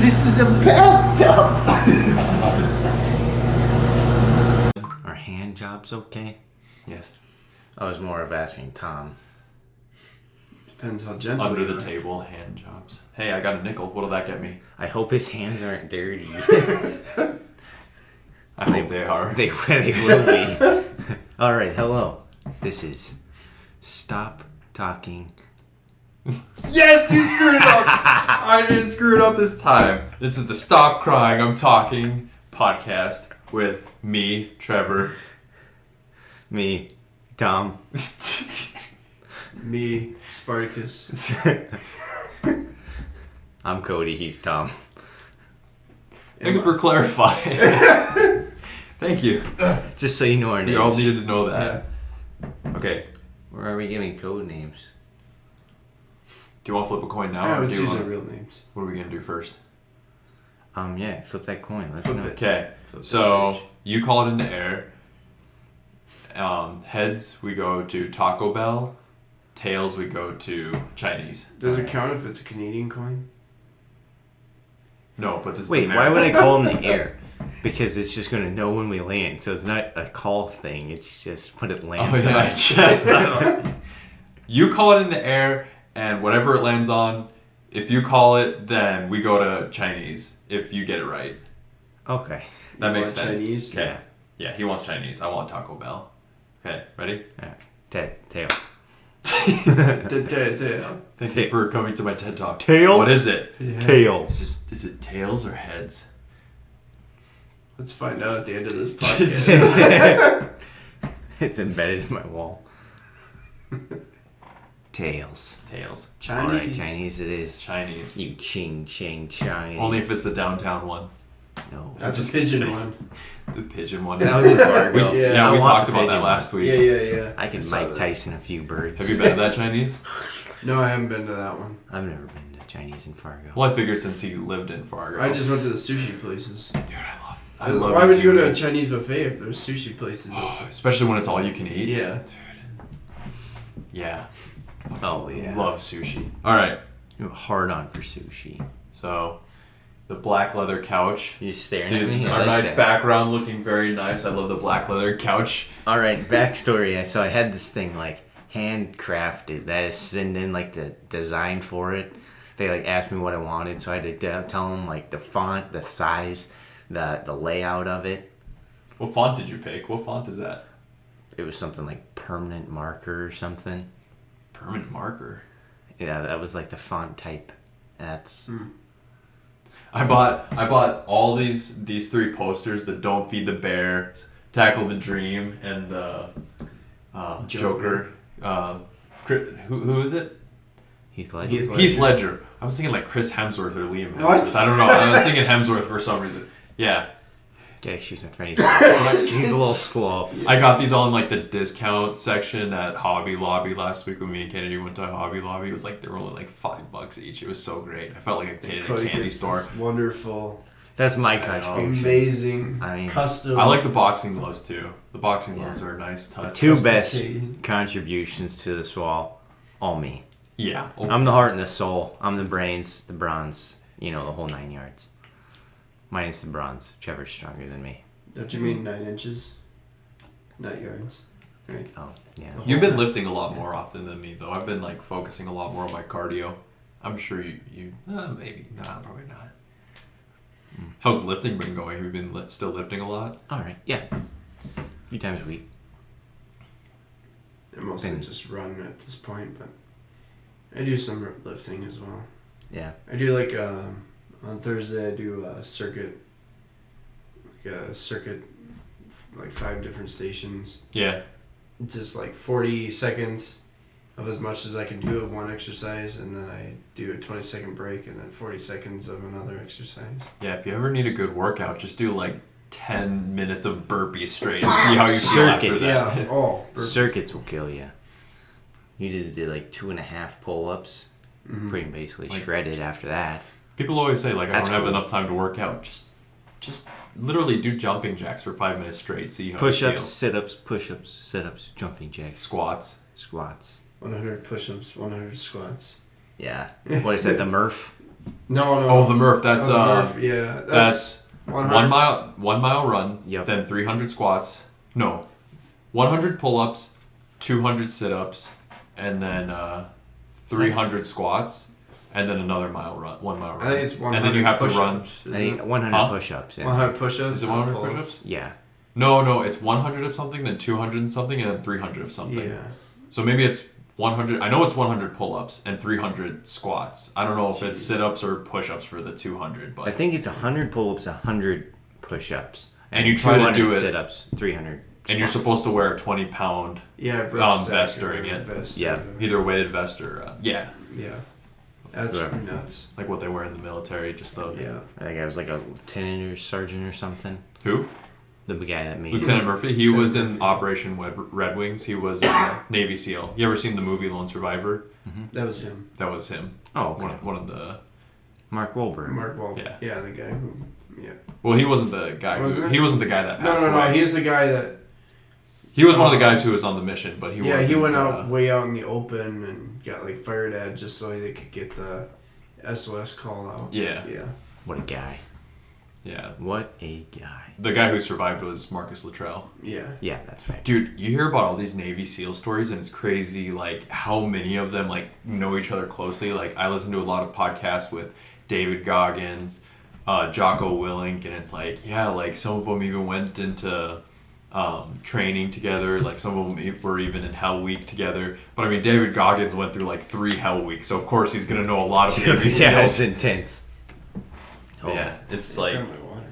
This is a bathtub. Are hand jobs okay? Yes. I was more of asking Tom. Depends how gentle. Under the table, hand jobs. Hey, I got a nickel. What'll that get me? I hope his hands aren't dirty. I hope they are. They will be. All right, hello. This is Stop Talking. Yes, you screwed it up. I didn't screw it up this time. This is the Stop Crying, I'm Talking podcast with me, Trevor. Me, Tom. Me, Spartacus. I'm Cody, he's Tom. Thank you for clarifying. Thank you. Just so you know our names. You all needed to know that. Yeah. Okay. Where are we giving code names? Do you want to flip a coin now? Yeah, or let's do you use want... our real names. What are we going to do first? Yeah, flip that coin. Let's Flip know. it. Okay. Flip So, the page. you call it in the air. Heads, we go to Taco Bell. Tails, we go to Chinese. Does it count if it's a Canadian coin? No, but this Wait, is why would I American. call in the air? Because it's just going to know when we land. So it's not a call thing. It's just when it lands. Oh, yeah, on. I guess. I don't- You call it in the air, and whatever it lands on, if you call it, then we go to Chinese, if you get it right. Okay. That You makes want sense. Chinese? Okay. Yeah, he wants Chinese. I want Taco Bell. Okay, ready? All right. Tail. Thank you for coming to my TED Talk. Tails? What is it? Yeah. Tails. Is it tails or heads? Let's find out at the end of this podcast. It's embedded in my wall. Tails. Tails. Chinese. All right, Chinese it is. Chinese. You ching Chinese. Only if it's the downtown one. No. That's a pigeon one. The pigeon one. That was in Fargo. We, Yeah. yeah, I we want talked the about that pigeon last week. Yeah. I can saw Mike that. Tyson a few birds. Have you been to that Chinese? No, I haven't been to that one. I've never been to Chinese in Fargo. Well, I figured since he lived in Fargo. I just went to the sushi places. Dude, I love Why would you go to a sushi. Chinese buffet if there's sushi places? Especially when it's all you can eat. Yeah. Yeah. Oh yeah. Love sushi. Alright, You're hard on for sushi. so the black leather couch. You staring Dude, at me? I our like nice that. background looking very nice. I love the black leather couch. All right, backstory. So I had this thing like handcrafted. That is send in like the design for it. They like asked me what I wanted, so I had to tell them like the font, the size, the layout of it. What font did you pick? What font is that? It was something like permanent marker or something. Permanent marker. Yeah, that was like the font type. That's I bought all these three posters: the Don't Feed the Bear, Tackle the Dream, and the Joker. Who is it? Heath Ledger. Heath Ledger. I was thinking like Chris Hemsworth or Liam Hemsworth. What? I don't know. I was thinking Hemsworth for some reason. Yeah. Okay, excuse my French. He's a little slow. I got these all in like the discount section at Hobby Lobby last week when me and Kennedy went to Hobby Lobby. It was like they were only like $5 each. It was so great. I felt like a kid in a Cody candy gets store. this wonderful, That's my know. contribution. amazing, I mean, custom. I like the boxing gloves too. The boxing gloves are a nice touch. Two That's best okay. contributions to this wall, all me. Yeah. I'm the heart and the soul. I'm the brains, the bronze. You know, the whole 9 yards. Minus the bronze. Trevor's stronger than me. Don't you mean 9 inches? Not yards. Right. Oh, yeah. You've been lifting a lot more often than me though. I've been like focusing a lot more on my cardio. I'm sure you maybe. Nah, probably not. How's lifting been going? Have you been still lifting a lot? All right. Yeah. A few times a week. I mostly Been- just run at this point, but I do some lifting as well. Yeah. I do like on Thursday. I do a circuit, like 5 different stations. Yeah. Just like 40 seconds of as much as I can do of one exercise, and then I do a 20-second break, and then 40 seconds of another exercise. Yeah, if you ever need a good workout, just do like 10 minutes of burpees straight and see how you feel after Circuits. that. Yeah. Oh. Perfect. Circuits will kill you. You did like 2.5 pull-ups. Mhm. Pretty basically Like- shredded after that. People always say like I That's don't have cool. enough time to work out. Just literally do jumping jacks for 5 minutes straight. See how Push-ups, you feel. sit-ups, push-ups, sit-ups, jumping jacks, Squats. squats. 100 push-ups, 100 squats. Yeah. What is that, the Murph? No. Oh, the Murph. That's Murph, yeah. that's 1 mile run. Yep. Then 300 squats. No, 100 pull-ups, 200 sit-ups, and then 300 squats, and then another 1 mile run. I think it's 100 and then you have to run. push-ups, I think 100 Huh? push-ups. Yeah. 100 push-ups. Is it 100 push-ups? Yeah. No, it's 100 of something, then 200 and something, and then 300 of something. Yeah. So maybe it's 100. I know it's 100 pull-ups and 300 squats. I don't know if it's sit-ups or push-ups for the 200, but I think it's 100 pull-ups, 100 push-ups, And you try to do 200 it- sit-ups, 300. and you're squats. supposed to wear a 20-pound Yeah, vest during it. Vest Yeah. either weighted vest or Yeah. That's Whatever. nuts. like what they wear in the military. Just the Yeah. I think I was like a lieutenant or sergeant or something. who? The guy that made Lieutenant it. Murphy. He Lieutenant was in Murphy. Operation Red Wings. He was a Navy SEAL. You ever seen the movie Lone Survivor? That was him. That was him. Oh, okay. One of the. Mark Wahlberg. Mark Wahlberg. Yeah. Yeah, the guy who. Yeah. Well, he wasn't the guy. Wasn't He it? wasn't the guy that passed No. away. He's the guy that. He was one of the guys who was on the mission, but he He wasn't, went out way out in the open and got like fired at just so they could get the SOS call out. Yeah, Yeah. What a guy. yeah. What a guy. The guy who survived was Marcus Luttrell. Yeah. Yeah, that's right. Dude, you hear about all these Navy SEAL stories, and it's crazy, like, how many of them, like, know each other closely. Like, I listen to a lot of podcasts with David Goggins, Jocko Willink, and it's like, yeah, like, some of them even went into training together. Like, some of them were even in Hell Week together. But, I mean, David Goggins went through, like, 3 Hell Weeks, so, of course, he's going to know a lot of Navy SEALs. Yeah, it's intense. Yeah, it's I like... found my water.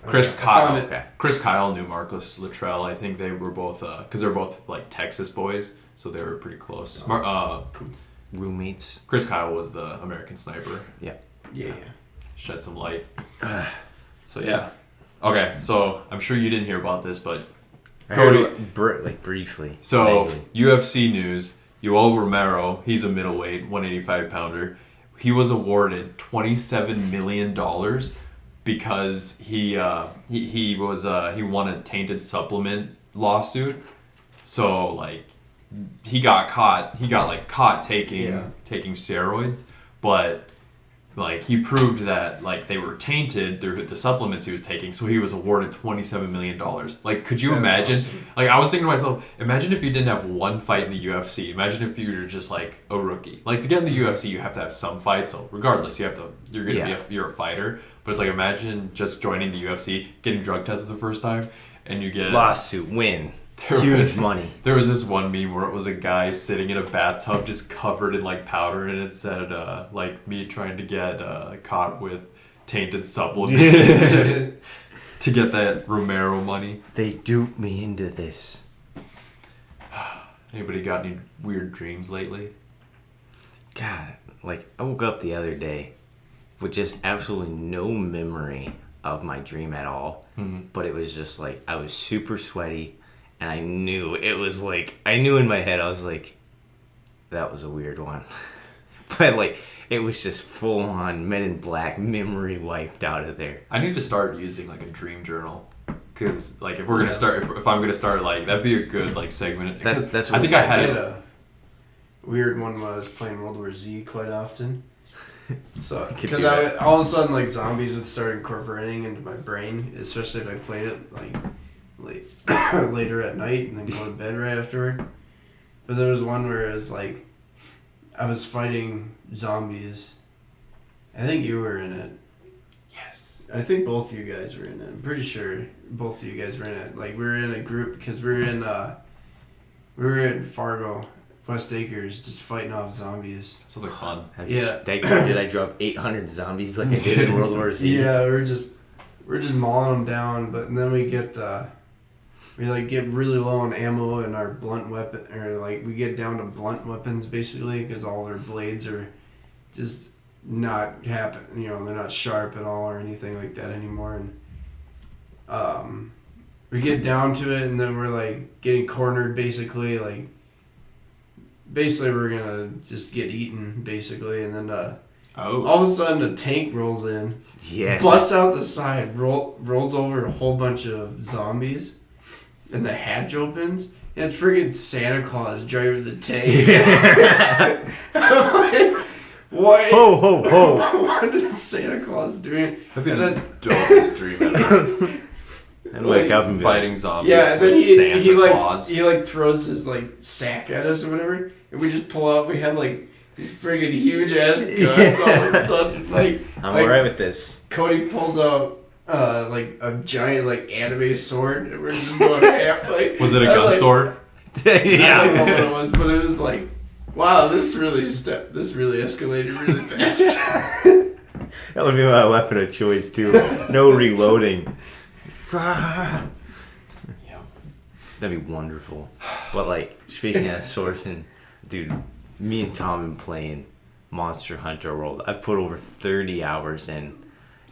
Chris I found Kyle. it. Okay. Chris Kyle knew Marcus Luttrell. I think they were both, because they're both like Texas boys, so they were pretty close. Roommates. Chris Kyle was the American sniper. Yeah. Yeah. Shed some light. So yeah. Okay, so I'm sure you didn't hear about this, but I Cody- heard like briefly. so vaguely. UFC news. Yoel Romero, he's a middleweight, 185 pounder. He was awarded $27 million because he won a tainted supplement lawsuit. So like he got caught taking steroids, but like he proved that like they were tainted through the supplements he was taking, so he was awarded $27 million. Like, could you That's imagine? awesome. Like, I was thinking to myself, imagine if you didn't have one fight in the UFC. Imagine if you were just like a rookie. Like, to get in the UFC, you have to have some fights. So regardless, you're a fighter. But it's like, imagine just joining the UFC, getting drug tested the first time, and you get Lawsuit win. There Huge was- money. There was this one meme where it was a guy sitting in a bathtub just covered in like powder, and it said like me trying to get caught with tainted supplements to get that Romero money. They duped me into this. Anybody got any weird dreams lately? God, like I woke up the other day with just absolutely no memory of my dream at all. Mm-hmm. But it was just like I was super sweaty, and I knew it was like I knew in my head I was like, that was a weird one. But like it was just full on Men in Black memory wiped out of there. I need to start using like a dream journal. Because like if we're gonna start, if I'm gonna start, like that'd be a good like segment. 'Cause That's I think what I I had had a weird one when I was playing World War Z quite often. So, could because do that. all of a sudden, like zombies would start incorporating into my brain, especially if I played it like later at night and then go to bed right afterward. But there was one where it was like I was fighting zombies. I think you were in it. yes. I think both of you guys were in it. I'm pretty sure both of you guys were in it. Like we were in a group because we were in Fargo, West Acres, just fighting off zombies. Sounds like fun. Yeah. Did I drop 800 zombies like I did in World War Z? Yeah, we're just mauling them down, but then we get get really low on ammo and our blunt weapon, or like we get down to blunt weapons basically because all their blades are just not they're not sharp at all or anything like that anymore, and we get down to it and then we're like getting cornered basically we're gonna just get eaten basically, and then all of a sudden a tank rolls in, Yes. busts out the side, rolls over a whole bunch of zombies, and the hatch opens, and it's friggin' Santa Claus driving the tank. I'm like, What? Ho, ho, ho. What is Santa Claus doing? That'd be And the then- dopest dream ever. And wake up and be like, Fighting zombies. Yeah, and with then Santa Claus. he like throws his like sack at us or whatever, and we just pull out. We have like these friggin' huge ass guns all of a sudden. Like I'm like, alright with this. Cody pulls out like a giant like anime sword, and we're just going half. Like, Was it a I, gun like, sword? I don't know what Yeah. it was, but it was like, wow, this really escalated really fast. That would be my weapon of choice too. No reloading. That'd be wonderful. But like, speaking of sourcing, dude, me and Tom have been playing Monster Hunter World. I've put over 30 hours in.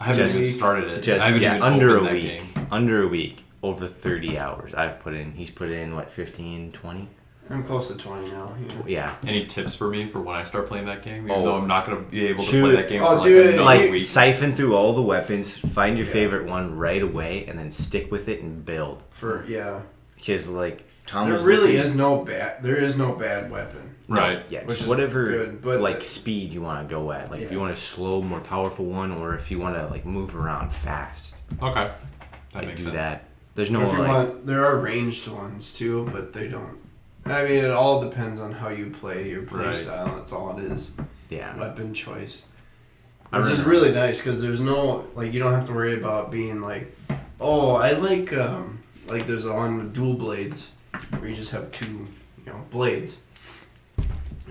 I haven't Just- even started it. I Just haven't yeah, even under a opened that week. game. Under a week. Over 30 hours I've put in. He's put in what, 15, 20? I'm close to 20 now. Yeah. Any tips for me for when I start playing that game? Even Oh. though I'm not going to be able to Shoot. play that game Oh, for like dude, another Like week. siphon through all the weapons, find your favorite one right away, and then stick with it and build. Because like Tom There was really looking- is no bad. There is no bad weapon. Right. Yeah, Which just is whatever good, but like the- speed you want to go at. Like if you Yeah. want a slow, more powerful one, or if you want to like move around fast, Okay. That like, makes do sense. that. There's Or no if you like want, there are ranged ones too, but they don't. I mean, it all depends on how you play your play Right. style. That's all it is. yeah. Weapon choice, I which is remember- really nice because there's no like you don't have to worry about being like, oh, I like there's one with dual blades where you just have two blades.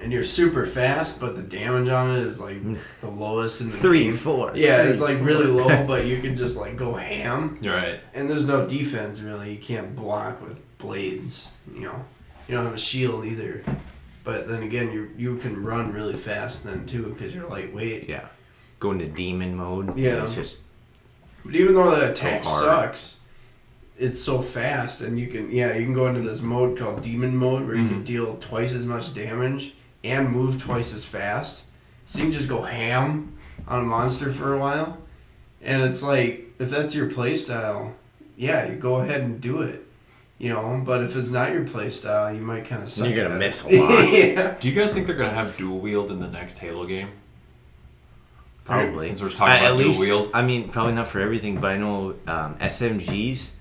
And you're super fast, but the damage on it is like the lowest in the 3, game. 4. Yeah, 3, it's like 4. really low, but you can just like go ham. You're right. And there's no defense really. You can't block with blades. You don't have a shield either. But then again, you can run really fast then too because you're lightweight. Yeah. Go into demon mode. Yeah. It's just But even though the attack hard. sucks, it's so fast, and you can go into this mode called demon mode where you can deal twice as much damage and move twice as fast. So you can just go ham on a monster for a while. And it's like, if that's your playstyle, yeah, you go ahead and do it. But if it's not your playstyle, you might kind of suck. You're gonna at miss it. a lot. Yeah. Do you guys think they're going to have dual wield in the next Halo game? Probably. Since we're talking At about dual least, wield. I mean, probably not for everything, but I know SMGs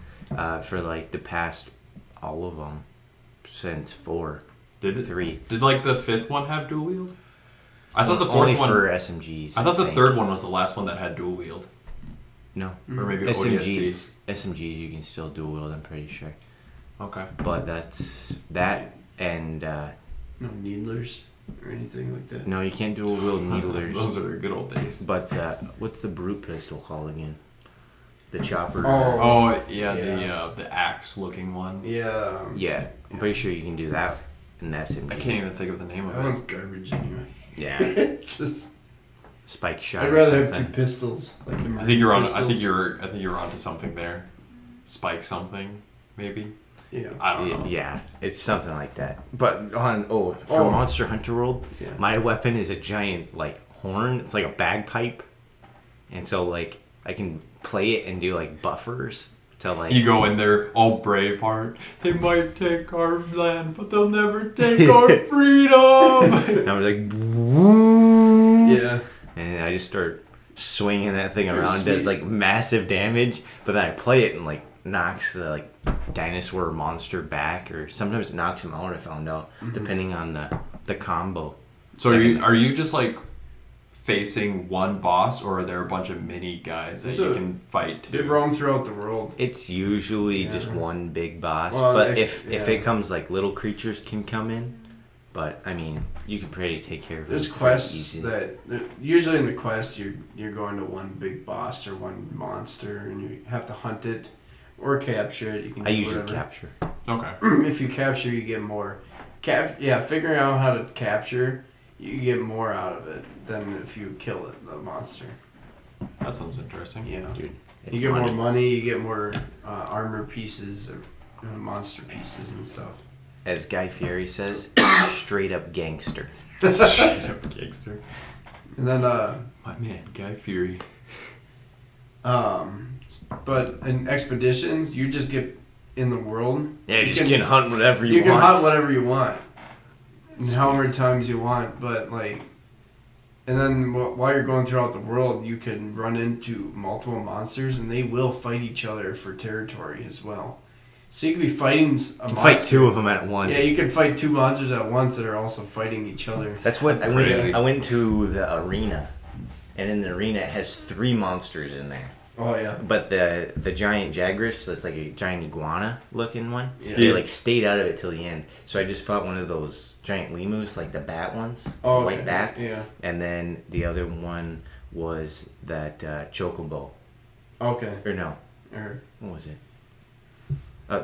for like the past all of them since 4, Did it? 3. Did like the fifth one have dual wield? I thought the Only fourth one. for SMGs. I thought the think. third one was the last one that had dual wield, No. or maybe SMGs. SMGs you can still dual wield. I'm pretty sure. ODST. Okay. But that's that, and No needlers or anything like that. no, you can't dual wield needlers. Those are the good old days. But what's the brute pistol called again? The chopper. Oh yeah, Yeah. the axe looking one. Yeah. Yeah, I'm pretty sure you can do that in the SMG. I can't even think of the name That of one's it. garbage anyway. Yeah, It's just- spike shot. I'd or rather have two something. pistols. Like the I think you're on. pistols. I think you're onto something there. Spike something, maybe. Yeah. I don't know. Yeah, it's something like that. But for Oh. Monster Hunter World, Yeah. my weapon is a giant like horn. It's like a bagpipe, and so like I can play it and do like buffers to like. You go in there, all Braveheart. They might take our land, but they'll never take our freedom. And I was like, woo, Yeah. and I just start swinging that thing Pretty around. Does sweet. like massive damage, but then I play it and like knocks the like dinosaur monster back, or sometimes it knocks him out. I found out depending on the combo. So are you just like facing one boss, or are there a bunch of mini guys that So, you can fight? They too? roam throughout the world. It's usually Yeah. just one big boss, Well, but actually, if yeah. it comes like little creatures can come in, but I mean you can pretty take care of it. There's pretty quests easy. that usually in the quest you're going to one big boss or one monster and you have to hunt it or capture it. You can I do usually whatever. capture. Okay. If you capture, you get more. Figuring out how to capture, you get more out of it than if you kill it, the monster. That sounds interesting. Yeah, Dude, it's you get money. more money, you get more armor pieces or monster pieces and stuff. As Guy Fieri says, straight up gangster. Straight up gangster. And then My man, Guy Fieri. but in expeditions, you just get in the world. Yeah, you just can, can hunt whatever you you can want. hunt whatever you want, and how many times you want. But like, And then while you're going throughout the world, you can run into multiple monsters, and they will fight each other for territory as well. So you could be fighting a monster. Fight two of them at once. Yeah, you can fight two monsters at once that are also fighting each other. That's what That's crazy. I went to the arena, and in the arena it has 3 monsters in there. Oh yeah. But the giant Jagras, that's like a giant iguana looking one. Yeah. They like stayed out of it till the end. So I just fought one of those giant lemus, like the bat ones, Oh, the okay. white bats. Yeah. And then the other one was that chocobo. Okay. Or no, Or, what was it?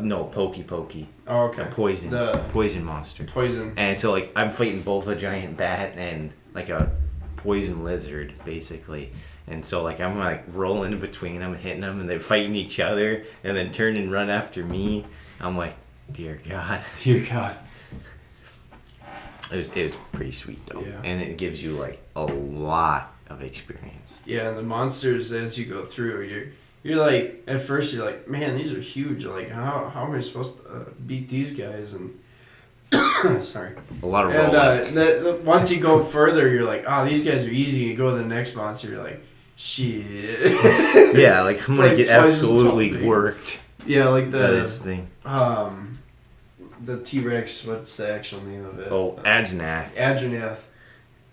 No, Pokey. oh, okay. A poison monster. Poison. And so like I'm fighting both a giant bat and like a poison lizard basically. And so like I'm like rolling in between them, hitting them, and they're fighting each other, and then turn and run after me. I'm like, dear God. Dear God. It was pretty sweet though, Yeah. and it gives you like a lot of experience. Yeah, and the monsters as you go through, you're like at first you're like, man, these are huge. Like how am I supposed to beat these guys? And sorry. A lot of And rolling. once you go further, you're like, oh, these guys are easy. You go to the next monster, you're like, shit. Yeah, like I'm It's gonna like get twice as absolutely tall. worked Yeah, like by this thing. the T-Rex. What's the actual name of it? Oh, Adjanath. Adjanath.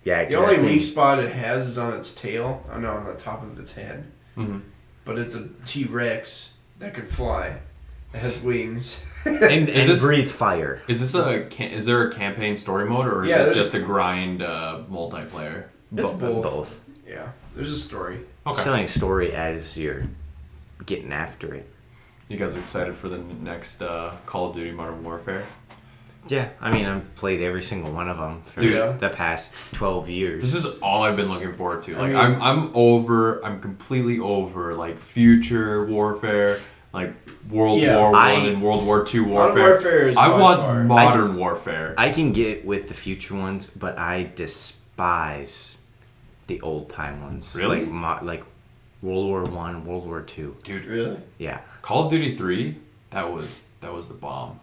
Yeah, The only that thing- weak spot it has is on its tail. I know, on the top of its head. Mm-hmm. But it's a T-Rex that can fly. It has wings. and this- breathe fire. Is this is there a campaign story mode or is Yeah, it there's just a grind multiplayer? It's both. Both. Yeah, there's a story. Okay. Telling a story as you're getting after it. You guys excited for the next Call of Duty Modern Warfare? Yeah, I mean, I've played every single one of them for Dude. the past 12 years. This is all I've been looking forward to. Like I mean- I'm completely over like future warfare, like World Yeah, War I- One and World War II Modern warfare. Warfare is I by want far. modern warfare. I can get with the future ones, but I despise the old time ones. Really? Like World War One, World War Two. Dude, Really? Yeah, Call of Duty 3, that was the bomb.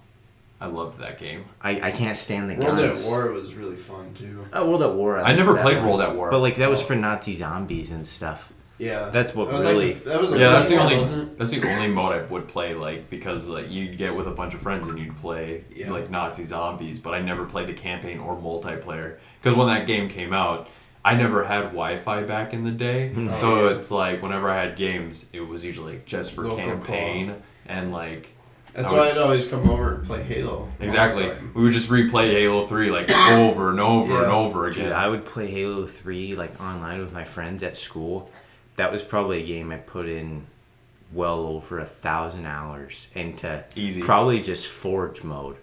I loved that game. I can't stand the World guns. at War was really fun too. Oh, World at War. I liked never that played one. World at War. But like that was Oh. for Nazi zombies and stuff. Yeah. That's what That was really. Like that was the Yeah, that's first the one, only wasn't it? that's the only mode I would play, like, because like you'd get with a bunch of friends and you'd play Yeah. like Nazi zombies, but I never played the campaign or multiplayer because when that game came out, I never had Wi-Fi back in the day, Oh, so yeah. it's like whenever I had games, it was usually just for Local campaign and like That's I would- why I'd always come over and play Halo. exactly all the time. we would just replay Halo 3 like over and over and Yeah. over again. Dude, I would play Halo 3 like online with my friends at school. That was probably a game I put in well over 1,000 hours into Easy. probably just Forge mode,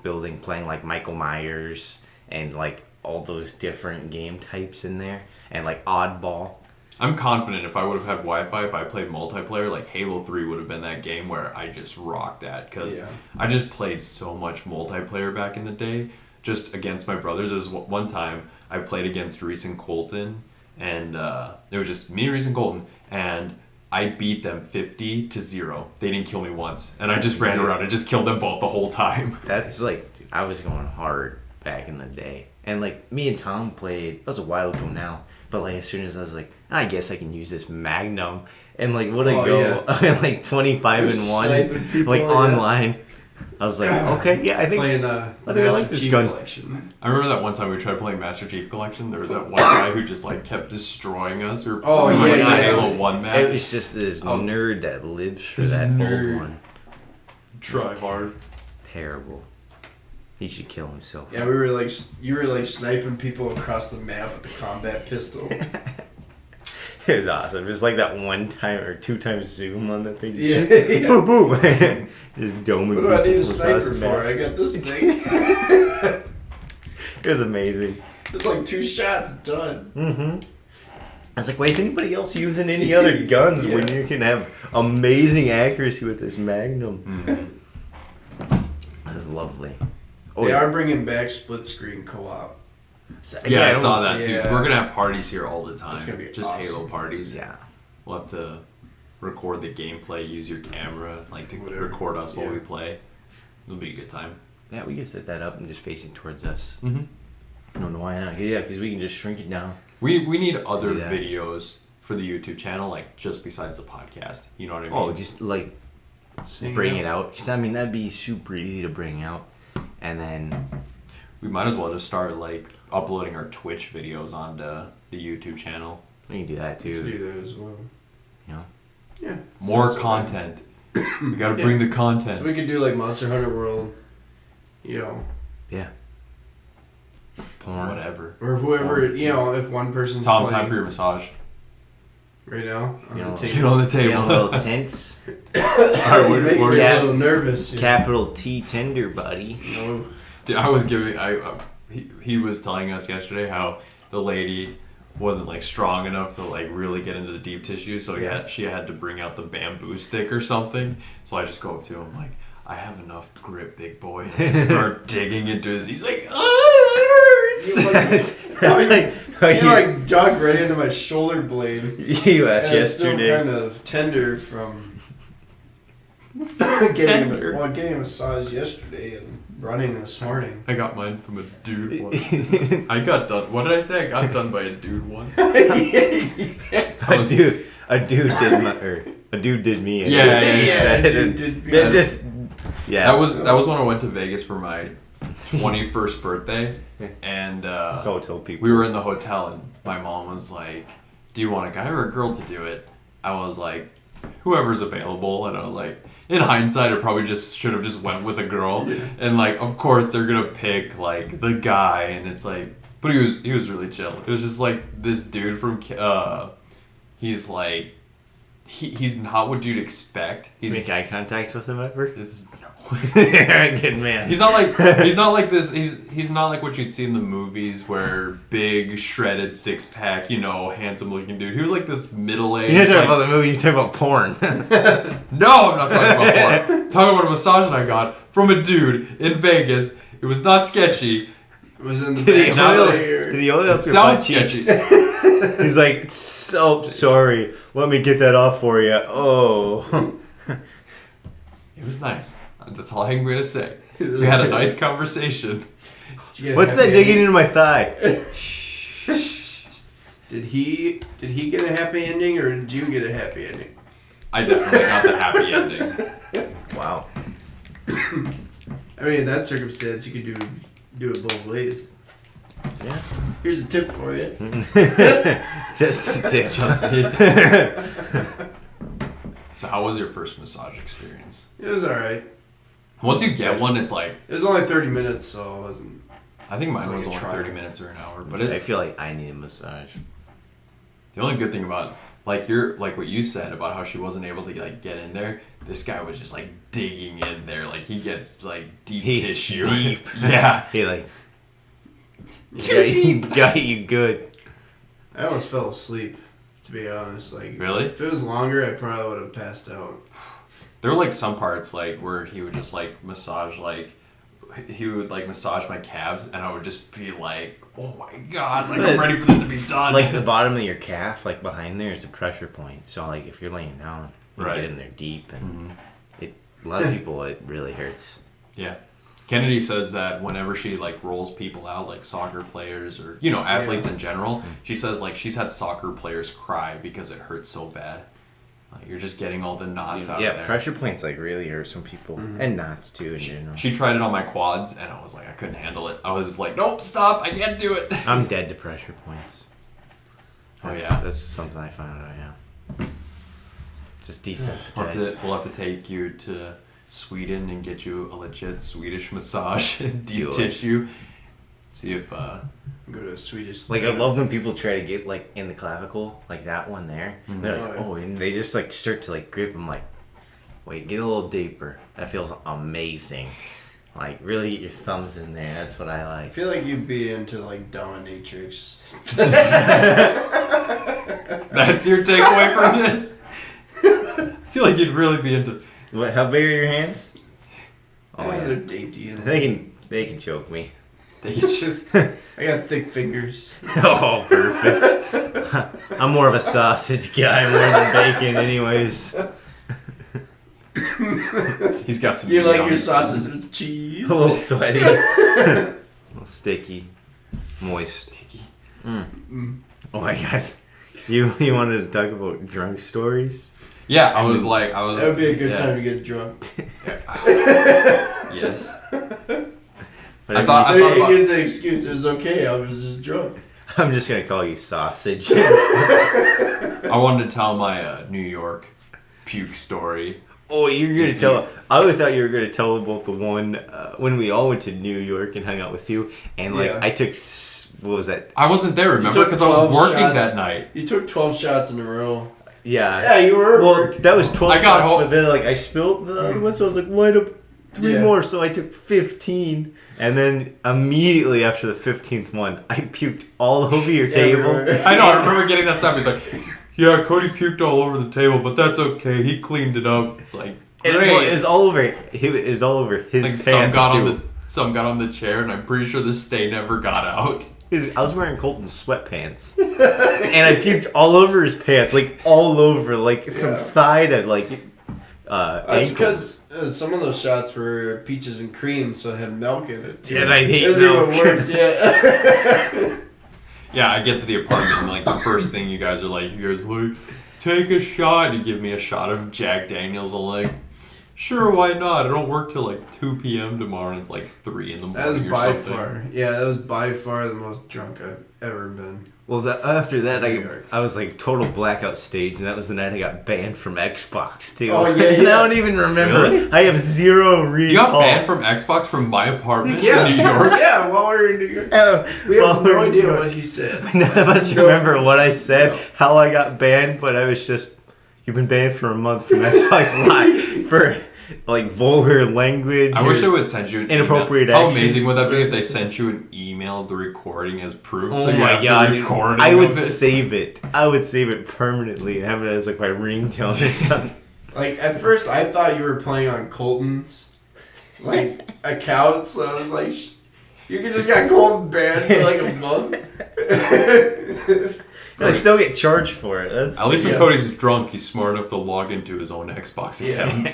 playing like Michael Myers and like all those different game types in there, and like Oddball. I'm confident if I would have had Wi-Fi, if I played multiplayer, like Halo 3 would have been that game where I just rocked that because Yeah. I just played so much multiplayer back in the day, just against my brothers. There was one time I played against Reese and Colton, and it was just me, Reese, and Colton, and I beat them 50-0. They didn't kill me once, and I just ran around and just killed them both the whole time. That's like, dude, I was going hard back in the day. And like me and Tom played, that was a while ago now, but like as soon as I was like, I guess I can use this Magnum, and like would I Oh, go like 25 You're and 1 sniping people, like yeah. online. I was like, okay, yeah, I think Playing I think I like Master this Chief gun. Collection. I remember that one time we tried playing Master Chief Collection. There was that one guy who just like kept destroying us. We were Oh, playing yeah, like yeah. a Halo 1 map. It was just this nerd that lives for This that nerd. old one. Try hard. Terrible. He should kill himself. Yeah, you were like sniping people across the map with the combat pistol. It was awesome. Just like that one time or 2 times zoom on that thing. Yeah. Just boom, boom. Just doming What do I need a people across sniper the for? map. I got this thing. It was amazing. It's like 2 shots, done. Mm-hmm. I was like, why is anybody else using any other guns when Yeah. you can have amazing accuracy with this Magnum? That was lovely. Oh, They are bringing back split screen co-op. So- Yeah, I don't- saw that, dude. Yeah. We're gonna have parties here all the time. It's gonna be just awesome. Halo parties. Yeah. We'll have to record the gameplay, use your camera, like to Whatever. record us while Yeah. we play. It'll be a good time. Yeah, we can set that up and just face it towards us. Mm-hmm. I don't know why not. Yeah, because we can just shrink it down. We need other Yeah. videos for the YouTube channel, like just besides the podcast. You know what I mean? Oh, just like bring it out. Because I mean, that'd be super easy to bring out. And then We might as well just start like uploading our Twitch videos onto the YouTube channel. we can do that We too. could do that as well. You know? Yeah. More Sounds content. We gotta Yeah. bring the So content. we could do like Monster Hunter World, you know, Yeah. Porn. Whatever. or whoever, you know, if one person's Tom, playing time for your massage. right now on You know, the Get table. on the You table. know, little tense. Alright, You make what- me yeah. a little nervous. You know. Capital T tender, buddy. No. Dude, I was giving. He was telling us yesterday how the lady wasn't like strong enough to like really get into the deep tissue, so she had to bring out the bamboo stick or something. So I just go up to him like, I have enough grip, big boy. And I just start digging into his. He's like, oh, it hurts. That's like how You like dug right into my shoulder blade. you asked And it's still yesterday. kind of tender from Tender. getting a massage yesterday and running this morning. I got mine from a dude once. I got done. What did I say? I got done by a dude once. A dude did me. And Yeah, he yeah, said dude it. did me. It just yeah. That was when I went to Vegas for my 21st birthday, and so told people. we were in the hotel, and my mom was like, "Do you want a guy or a girl to do it?" I was like, "Whoever's available," and I was like, in hindsight, I probably just should have just went with a girl, and like, of course, they're gonna pick like the guy, and it's like, but he was really chill. It was just like this dude from he's like. He's not what you'd expect. You make eye contact with him ever? No. Good man. He's not like this. He's not like what you'd see in the movies where big shredded six pack, you know, handsome looking dude. He was like this middle aged. You're not talking about the movie. You're talking about porn. No, I'm not talking about porn. I'm talking about a massage that I got from a dude in Vegas. It was not sketchy. It was in the Did back he of oil? the ear. Did he oil up It your sounds butt cheeks? sketchy. He's like, so sorry. Let me get that off for you. Oh. It was nice. That's all I'm gonna say. We had a nice conversation. Did you get a What's that happy digging ending? into my thigh? Did he get a happy ending or did you get a happy ending? I definitely got the happy ending. Wow. I mean, in that circumstance, you could do it both ways. Yeah. Here's a tip for you. Just the tip. So how was your first massage experience? It was alright. Once you get one, it's like It was only 30 minutes, so it wasn't. I think mine It's like was a only trial. 30 minutes or an hour, but I it's feel like I need a massage. the only good thing about like what you said about how she wasn't able to like get in there. This guy was just like digging in there, like he gets like deep He's tissue. deep. Yeah. He like got you good. I almost fell asleep, to be honest. Like, Really? if it was longer, I probably would have passed out. There were like some parts like where he would just like massage he would like massage my calves, and I would just be like, oh my god, like I'm ready for this to be done. Like the bottom of your calf, like behind there, is a pressure point. So like if you're laying down, you Right. get in there deep, and Mhm. a lot of people it really hurts. Yeah. Kennedy says that whenever she like rolls people out, like soccer players or you know athletes in general, she says like she's had soccer players cry because it hurts so bad. Like you're just getting all the knots out Yeah, there. pressure points like really hurt some people, and knots too in general. She tried it on my quads, and I was like, I couldn't handle it. I was just like, nope, stop, I can't do it. I'm dead to pressure points. Oh, That's, yeah? that's something I found out. Yeah, just desensitized. We'll have to take you to Sweden and get you a legit Swedish massage and deep Do it. tissue. See if Go to a Swedish. Like I love when people try to get like in the clavicle, like that one there. They're like, Oh, yeah. oh, and they just like start to like grip. I'm like, wait, get a little deeper. That feels amazing. Like really get your thumbs in there. That's what I I like. feel like you'd be into like dominatrix. that's your takeaway from this. I feel like you'd really be into. What? How big are your hands? Oh They're yeah, dainty. And they can choke me. I got thick fingers. Oh, perfect. I'm more of a sausage guy more than bacon, anyways. He's got some. You meat like on your his- sausage with cheese? A little sweaty, a little sticky, moist. Sticky. Oh my god. You wanted to talk about drunk stories? Yeah, I was. That would be a good time to get drunk. Yes. I thought Here's the excuse. It was okay. I was just drunk. I'm just gonna call you sausage. I wanted to tell my New York puke story. Oh, you're gonna tell. I always thought you were gonna tell about the one when we all went to New York and hung out with you, and like Yeah. I took what was that? I wasn't there, remember? took Because I was 12 working shots. that night. You took 12 shots in a row. Yeah. Yeah, you were. Well, that was 12 I got shots, home- but then like I spilled the other one, so I was like, light up 3 Yeah. more, so I took 15, and then immediately after the 15th one, I puked all over your table. Everywhere. I know, I remember getting that stuff. He's like, yeah, Cody puked all over the table, but that's okay. He cleaned it up. It's like, And great. it was all over. It was all over his Like pants some got too. some got on the chair, and I'm pretty sure the stain never got out. I was wearing Colton's sweatpants, and I puked all over his pants, like all over, like from thigh to like That's ankles. because some of those shots were peaches and cream, so it had milk in it. Yeah, and I hate That's milk. even worse, yeah. Yeah, I get to the apartment, and like the first thing you guys are like, take a shot. You give me a shot of Jack Daniels. I'm like, sure, why not? I don't work till like 2 p.m. tomorrow, and it's like 3 in the morning. That was or by something. far, that was by far the most drunk I've ever been. Well, after that, New York. I was like total blackout stage, and that was the night I got banned from Xbox too. Oh, yeah, And I yeah. don't even remember. Really? I have zero recall. You got banned from Xbox from my apartment Yeah, in New York. yeah, while we were in New York. We Well, have no we're- idea what he said. None of us No. remember what I said, No. how I got banned, but I was just, you've been banned for a month from Xbox Live for like vulgar language. I wish they would send you an Inappropriate email. How actions. amazing would that be if they sent you an email of the recording as proof? Oh so you my have god! the recording I would of it? save it. I would save it permanently and have it as like my ringtone or something. Like, at first, I thought you were playing on Colton's, like, account, so I was like, you could just got Colton banned for like a month. And I still get charged for it. That's At least when Yeah. Cody's drunk, he's smart enough to log into his own Xbox account.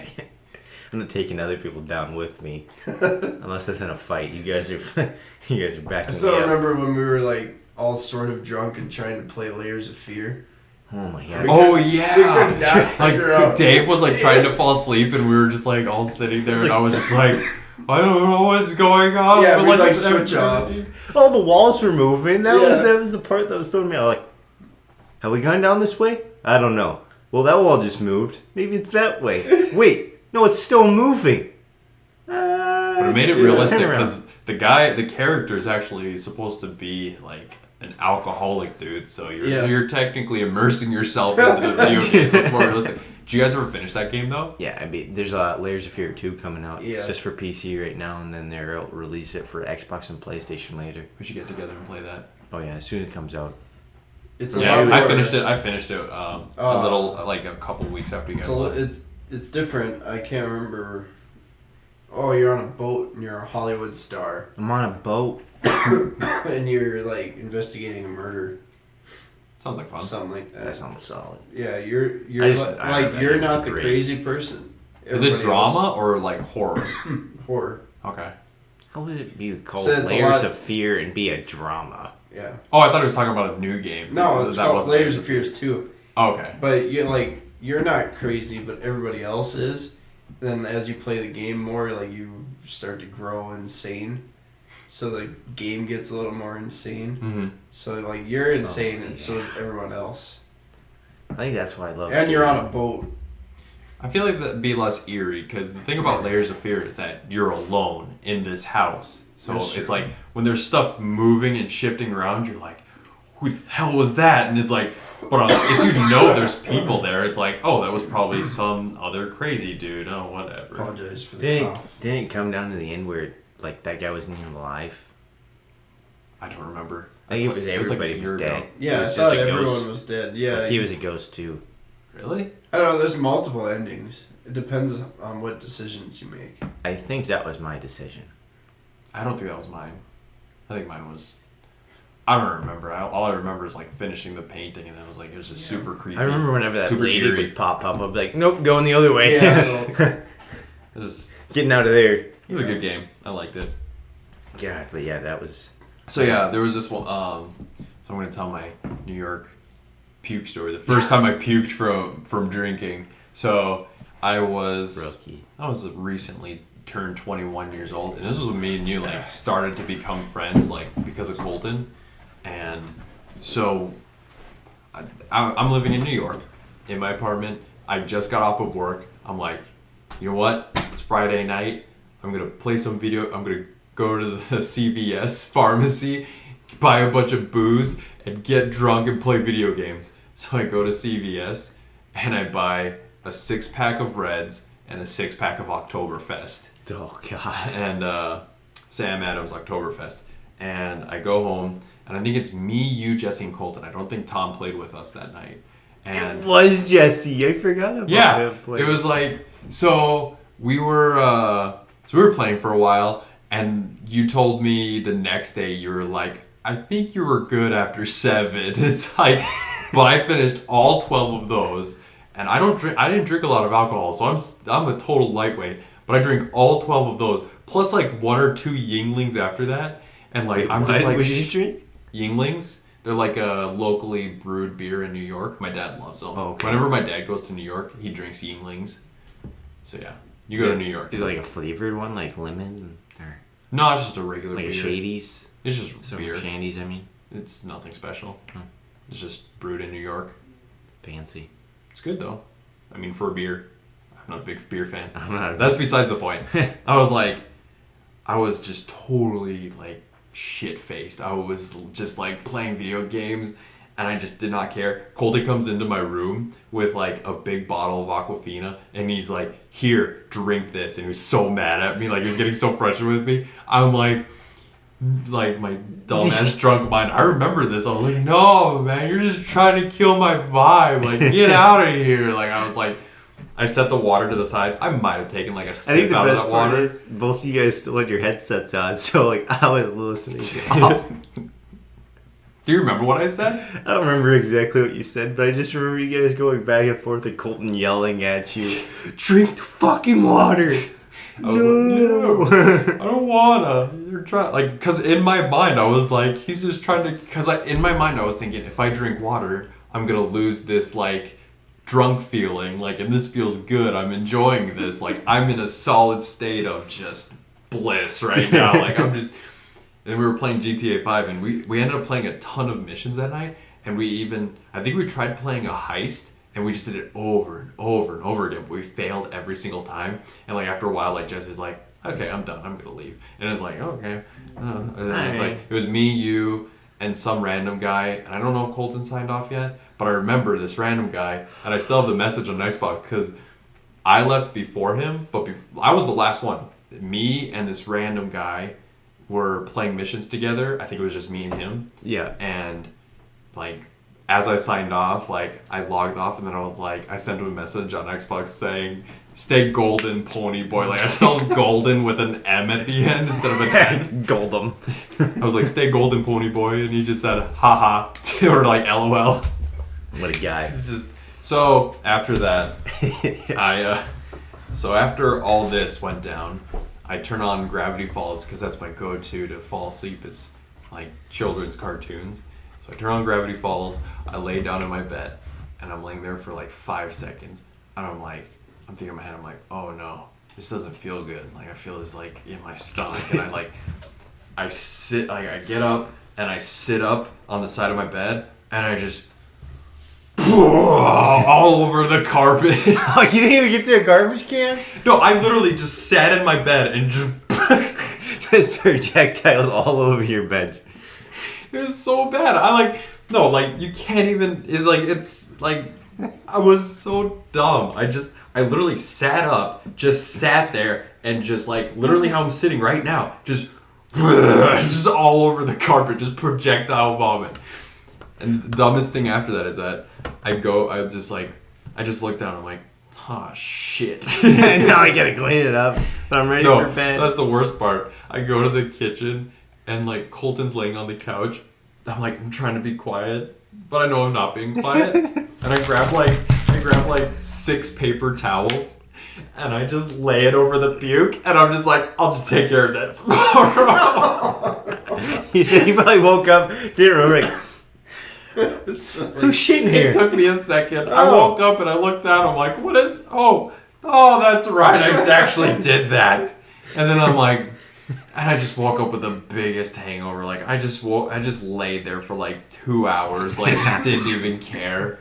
I'm not taking other people down with me, unless it's in a fight. You guys are backing I still me up. remember when we were like all sort of drunk and trying to play Layers of Fear. Oh my god! Oh We could yeah! not figure out. Like Dave was like trying to fall asleep, and we were just like all sitting there, and I was just like, I don't know what's going on. Yeah, But, we'd, like, switch off. Oh, the walls were moving. That Yeah. was the part that was throwing me out. Like, have we gone down this way? I don't know. Well, that wall just moved. Maybe it's that way. Wait, no, it's still moving. But it made it Yeah, realistic turn around. because the character is actually supposed to be like an alcoholic dude, so you're technically immersing yourself into the video game, so it's more realistic. Did you guys ever finish that game though? Yeah, I mean, there's Layers of Fear 2 coming out. Yeah. It's just for PC right now, and then they'll release it for Xbox and PlayStation later. We should get together and play that. Oh yeah, as soon as it comes out. It's a Yeah, lot I more- finished it. A little like a couple weeks after you guys left. It's different. I can't remember. Oh, you're on a boat and you're a Hollywood star, I'm on a boat. and you're like investigating a murder, Sounds like fun. something like that. That sounds solid. Yeah, you're I you're think not it's the great. crazy person. Is it Everybody drama or like horror? else- horror? Okay. How would it be called So it's a Layers lot- of Fear and be a drama? Yeah. Oh, I thought he was talking about a new game. No, it's That called wasn't- Layers of Fears 2. Oh, okay. But you're not crazy, but everybody else is. Then as you play the game more, like you start to grow insane. So the game gets a little more insane. Mm-hmm. So like you're insane, Oh, and so is everyone else. I think that's why I love And it. you're on a boat. I feel like that'd be less eerie because the thing about Layers of Fear is that you're alone in this house. So That's it's true. like when there's stuff moving and shifting around, you're like, who the hell was that? And it's like, but if you know there's people there, it's like, oh, that was probably some other crazy dude. Oh, whatever. Apologize for the Didn't cough. it come down to the end where like that guy wasn't even alive? I don't remember. I think it was like everybody a was year dead. ago. Yeah, It I was thought just a everyone ghost. was dead. Yeah, But he was a ghost too. Really? I don't know. There's multiple endings. It depends on what decisions you make. I think that was my decision. I don't think that was mine. I think mine was. I don't remember. All I remember is like finishing the painting, and then it was just super creepy. I remember whenever that super lady eerie. would pop up, I'd be like, nope, going the other way. Yeah, so- It was Getting out of there. it was a good game. I liked it. God, but yeah, that was. So yeah, there was this one. So I'm gonna tell my New York puke story. The first time I puked from drinking. So I was recently turned 21 years old, and this was when me and you like started to become friends, like because of Colton. And so I'm living in New York in my apartment. I just got off of work. I'm like, you know what? It's Friday night. I'm gonna play some video. I'm gonna go to the CVS pharmacy, buy a bunch of booze, and get drunk and play video games. So I go to CVS and I buy a 6-pack of Reds and a 6-pack of Oktoberfest. Oh God. And Sam Adams Oktoberfest. And I go home, and I think it's me, you, Jesse, and Colton. I don't think Tom played with us that night. And it was Jesse. I forgot about him. It was like, so we were playing for a while, and you told me the next day, you were like, I think you were good after 7. It's like, but I finished all 12 of those, and I didn't drink a lot of alcohol, so I'm a total lightweight, but I drink all 12 of those, plus like 1 or 2 Yinglings after that, and like, I'm just like, what did you drink? Yinglings. They're like a locally brewed beer in New York. My dad loves them. Oh, okay. Whenever my dad goes to New York, he drinks Yinglings. So yeah, you go to New York. Is it like a flavored one, like lemon? Or no, it's just a regular like beer. a Shady's? It's just Some beer. Shandies, I mean. It's nothing special. Hmm. It's just brewed in New York. Fancy. It's good though. I mean, for a beer. I'm not a big beer fan. I'm not. That's besides the point. I was just totally like shit-faced. I was just like playing video games, and I just did not care. Colton comes into my room with like a big bottle of Aquafina, and he's like, here, drink this. And he was so mad at me, like he was getting so frustrated with me. I'm like my dumbass drunk mind. I remember this. I was like, no, man, you're just trying to kill my vibe. Like, get out of here. Like, I was like, I set the water to the side. I might have taken like a sip out of that water. Is both of you guys still had your headsets on, so like I was listening to it. Do you remember what I said? I don't remember exactly what you said, but I just remember you guys going back and forth and Colton yelling at you, drink the fucking water. I was like, no, I don't wanna. You're trying, like, cause in my mind I was like, he's just trying to. Cause in my mind I was thinking, if I drink water, I'm gonna lose this like drunk feeling, like, and this feels good. I'm enjoying this. Like, I'm in a solid state of just bliss right now. Like, I'm just. And we were playing GTA 5, and we ended up playing a ton of missions that night. And I think we tried playing a heist, and we just did it over and over and over again. But we failed every single time. And like after a while, like Jesse's like, okay, I'm done. I'm gonna leave. And it's like, okay. And then it's like it was me, you, and some random guy. And I don't know if Colton signed off yet, but I remember this random guy, and I still have the message on Xbox because I left before him, but I was the last one. Me and this random guy were playing missions together. I think it was just me and him. Yeah. And like as I signed off, like I logged off, and then I was like, I sent him a message on Xbox saying, "Stay golden, pony boy." Like I spelled golden with an M at the end instead of an N. Goldem. I was like, "Stay golden, pony boy," and he just said, "Haha," or like LOL. What a guy. It's just, so after that, so after all this went down, I turn on Gravity Falls because that's my go-to to fall asleep is like children's cartoons. So I turn on Gravity Falls, I lay down in my bed, and I'm laying there for like 5 seconds, and I'm thinking in my head, I'm like, oh no, this doesn't feel good. Like I feel this like in my stomach, and I sit, like I get up and I sit up on the side of my bed, and I just all over the carpet. Oh, you didn't even get to a garbage can? No, I literally just sat in my bed and just projectiles all over your bed. It was so bad. You can't even. It's like I was so dumb. I literally sat up, just sat there, and just like literally how I'm sitting right now, just all over the carpet, just projectile vomit. And the dumbest thing after that is that I just looked down and I'm like, oh shit. Now I gotta clean it up, but I'm ready for bed. That's the worst part. I go to the kitchen and like Colton's laying on the couch. I'm trying to be quiet, but I know I'm not being quiet. And I grab like 6 paper towels and I just lay it over the puke, and I'm just like, I'll just take care of that tomorrow. He said he probably woke up, didn't remember, like, Who's shitting It here? took me a second. I woke up and I looked down. I'm like, what is? Oh, that's right. I actually did that. And then I'm like, and I just woke up with the biggest hangover. Like I just laid there for like 2 hours. Like just didn't even care.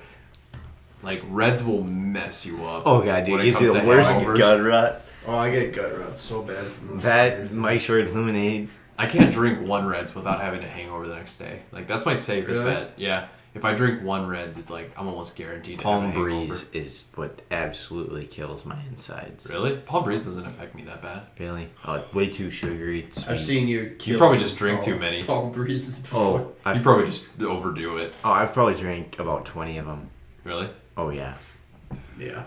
Like Reds will mess you up. Oh god, dude, when it you see comes the to worst hangovers. gut rot. Oh, I get gut rot so bad from those. That cigars. Mike's Red Lemonade. I can't drink one Reds without having a hangover the next day. Like that's my safest Really? bet. Yeah. If I drink one Reds, it's like I'm almost guaranteed to have a Palm hangover. Breeze is what absolutely kills my insides. Really? Palm Breeze doesn't affect me that bad. Really? Oh, way too sugary. Sweet. I've seen you kill. probably some just drink too palm- many. Palm breezes before. Oh, You probably just overdo it. I've probably drank about 20 of them. Really? Oh yeah. Yeah.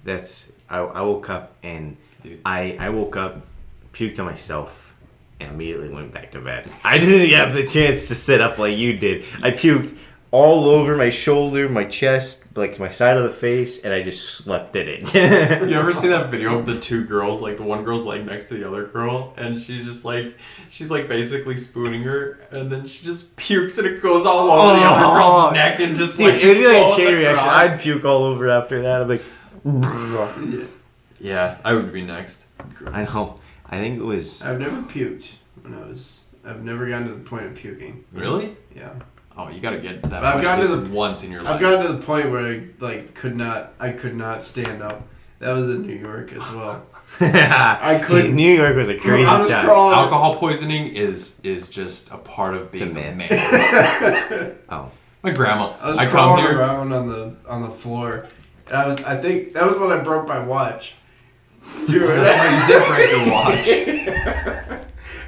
That's I woke up and Dude. I woke up, puked on myself, and immediately went back to bed. I didn't have the chance to sit up like you did. I puked all over my shoulder, my chest, like my side of the face, and I just slept in it. You ever see that video of the two girls? Like the one girl's like next to the other girl, and she's like basically spooning her, and then she just pukes and it goes all over the other girl's neck and just Dude, like it'd be like a flows chain reaction. across. I'd puke all over after that. I'm like, Yeah, I would be next. I know. I think it was. I've never puked when I've never gotten to the point of puking. Really? Yeah. Oh, you gotta get to that But I've point gotten at to least once in your life. I've gotten to the point where I could not stand up. That was in New York as well. I couldn't. Dude, New York was a crazy I was time. crawling. Alcohol poisoning is just a part of being It's a a myth. man. Oh. My grandma. I was I come crawling here. around on the floor. And I think that was when I broke my watch. Dude, You did break your watch.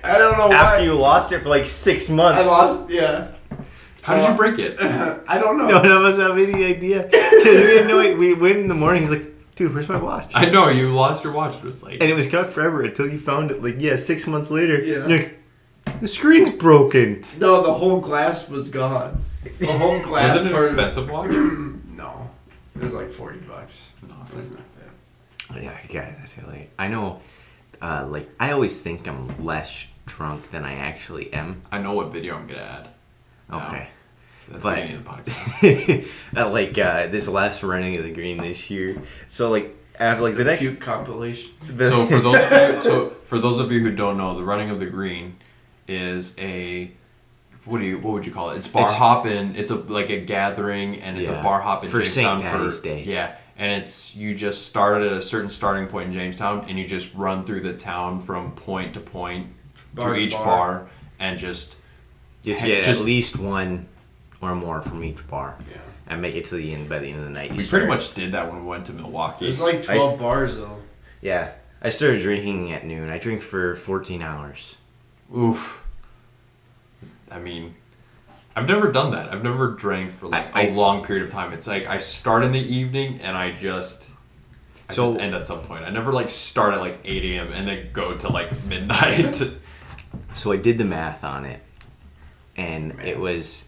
I don't know After why. you lost it for like 6 months. I lost. Yeah. How did you break it? I don't know. None of us have any idea. Because we had no. We went in the morning. He's like, "Dude, where's my watch?" I know you lost your watch. It was like And it was gone forever until you found it. Like 6 months later. Yeah. You're like, the screen's broken. No, the whole glass was gone. The whole glass. was it an part of- expensive watch? No, it was like $40. No, It wasn't that bad. Yeah, that's really. I know. Like I always think I'm less drunk than I actually am. I know what video I'm gonna add. Okay. That's But- the beginning of the podcast. This last running of the green this year. So like after like the next. Puke compilation. The, For those of you who don't know, the running of the green is a what would you call it? It's bar It's- hopping. It's like a gathering, and it's Yeah. a bar hop in For Jamestown St. Patty's Day. Yeah, and you just start at a certain starting point in Jamestown, and you just run through the town from point to point Bar to to e- each bar. bar, and just you have to get just- at least one or more from each bar. Yeah. And make it to the end by the end of the night. You we start- pretty much did that when we went to Milwaukee. There's like 12 bars though. Yeah. I started drinking at noon. I drink for 14 hours. Oof. I mean, I've never done that. I've never drank for like I- a long period of time. It's like I start in the evening and I just end at some point. I never like start at like 8 a.m. and then go to like midnight. So I did the math on it. And it was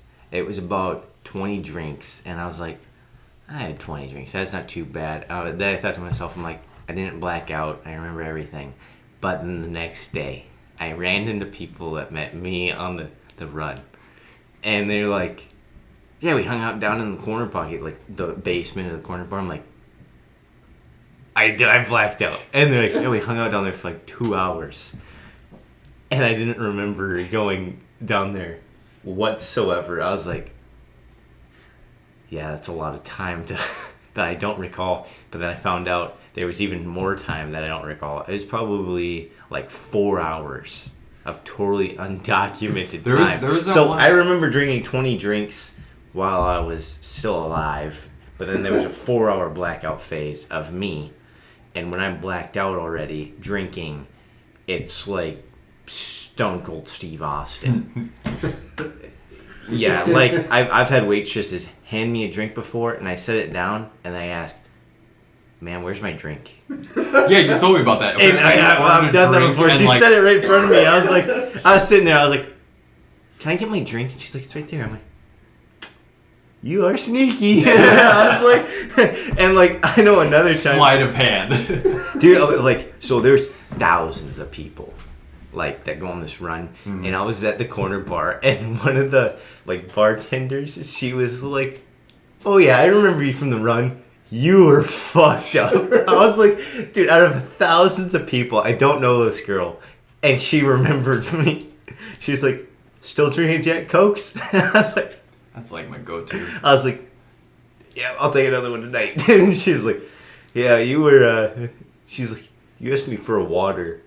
about 20 drinks. And I was like, I had 20 drinks. That's not too bad. Then I thought to myself, I'm like, I didn't black out. I remember everything. But then the next day, I ran into people that met me on the run. And they're like, yeah, we hung out down in the corner pocket, like the basement of the corner bar. I'm like, I blacked out. And they're like, yeah, we hung out down there for like 2 hours. And I didn't remember going down there whatsoever. I was like, yeah, that's a lot of time that I don't recall. But then I found out there was even more time that I don't recall. It was probably like 4 hours of totally undocumented time. There was that so one- I remember drinking 20 drinks while I was still alive. But then there was a 4-hour blackout phase of me. And when I'm blacked out already, drinking, it's like Stone Cold Steve Austin. Yeah, like I've had waitresses hand me a drink before, and I set it down, and I ask, "Man, where's my drink?" Yeah, you told me about that. And I've done that before. She said it right in front of me. I was sitting there. I was like, "Can I get my drink?" And she's like, "It's right there." I'm like, "You are sneaky." I was like, and like I know another time, Sleight of hand. dude. Like so, there's thousands of people like that go on this run, and I was at the corner bar, and one of the like bartenders, she was like, "Oh yeah, I remember you from the run. You were fucked up." I was like, dude, out of thousands of people, I don't know this girl, and she remembered me. She's like, "Still drinking Jack Cokes?" I was like, That's like my go-to. I was like, "Yeah, I'll take another one tonight." And she's like, "Yeah, you were." She's like, "You asked me for a water,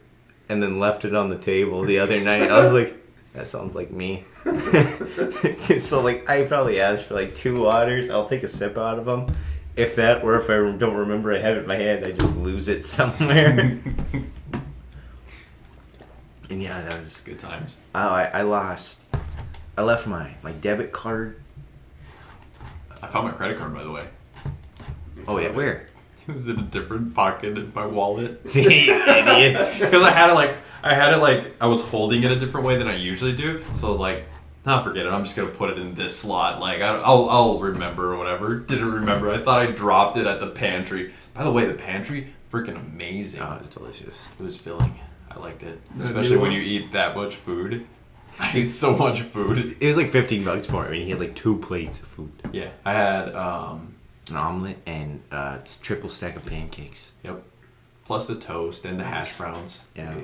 and then left it on the table the other night." I was like, "That sounds like me." So like, I probably asked for like 2 waters. I'll take a sip out of them, if that, or if I don't remember I have it in my hand, I just lose it somewhere. And yeah, that was Good times. I left my debit card. I found my credit card, by the way. Oh yeah, where? It was in a different pocket in my wallet. You idiot. Because I had it like I was holding it a different way than I usually do. So I was like, nah, forget it. I'm just gonna put it in this slot. Like I'll remember or whatever. Didn't remember. I thought I dropped it at the pantry. By the way, the pantry, freaking amazing. Oh, it's delicious. It was filling. I liked it, especially when you eat that much food. I ate so much food. It was like $15 for it. I mean, he had like 2 plates of food. Yeah, I had An omelet and triple stack of pancakes. Yep. Plus the toast and the hash browns. Yeah.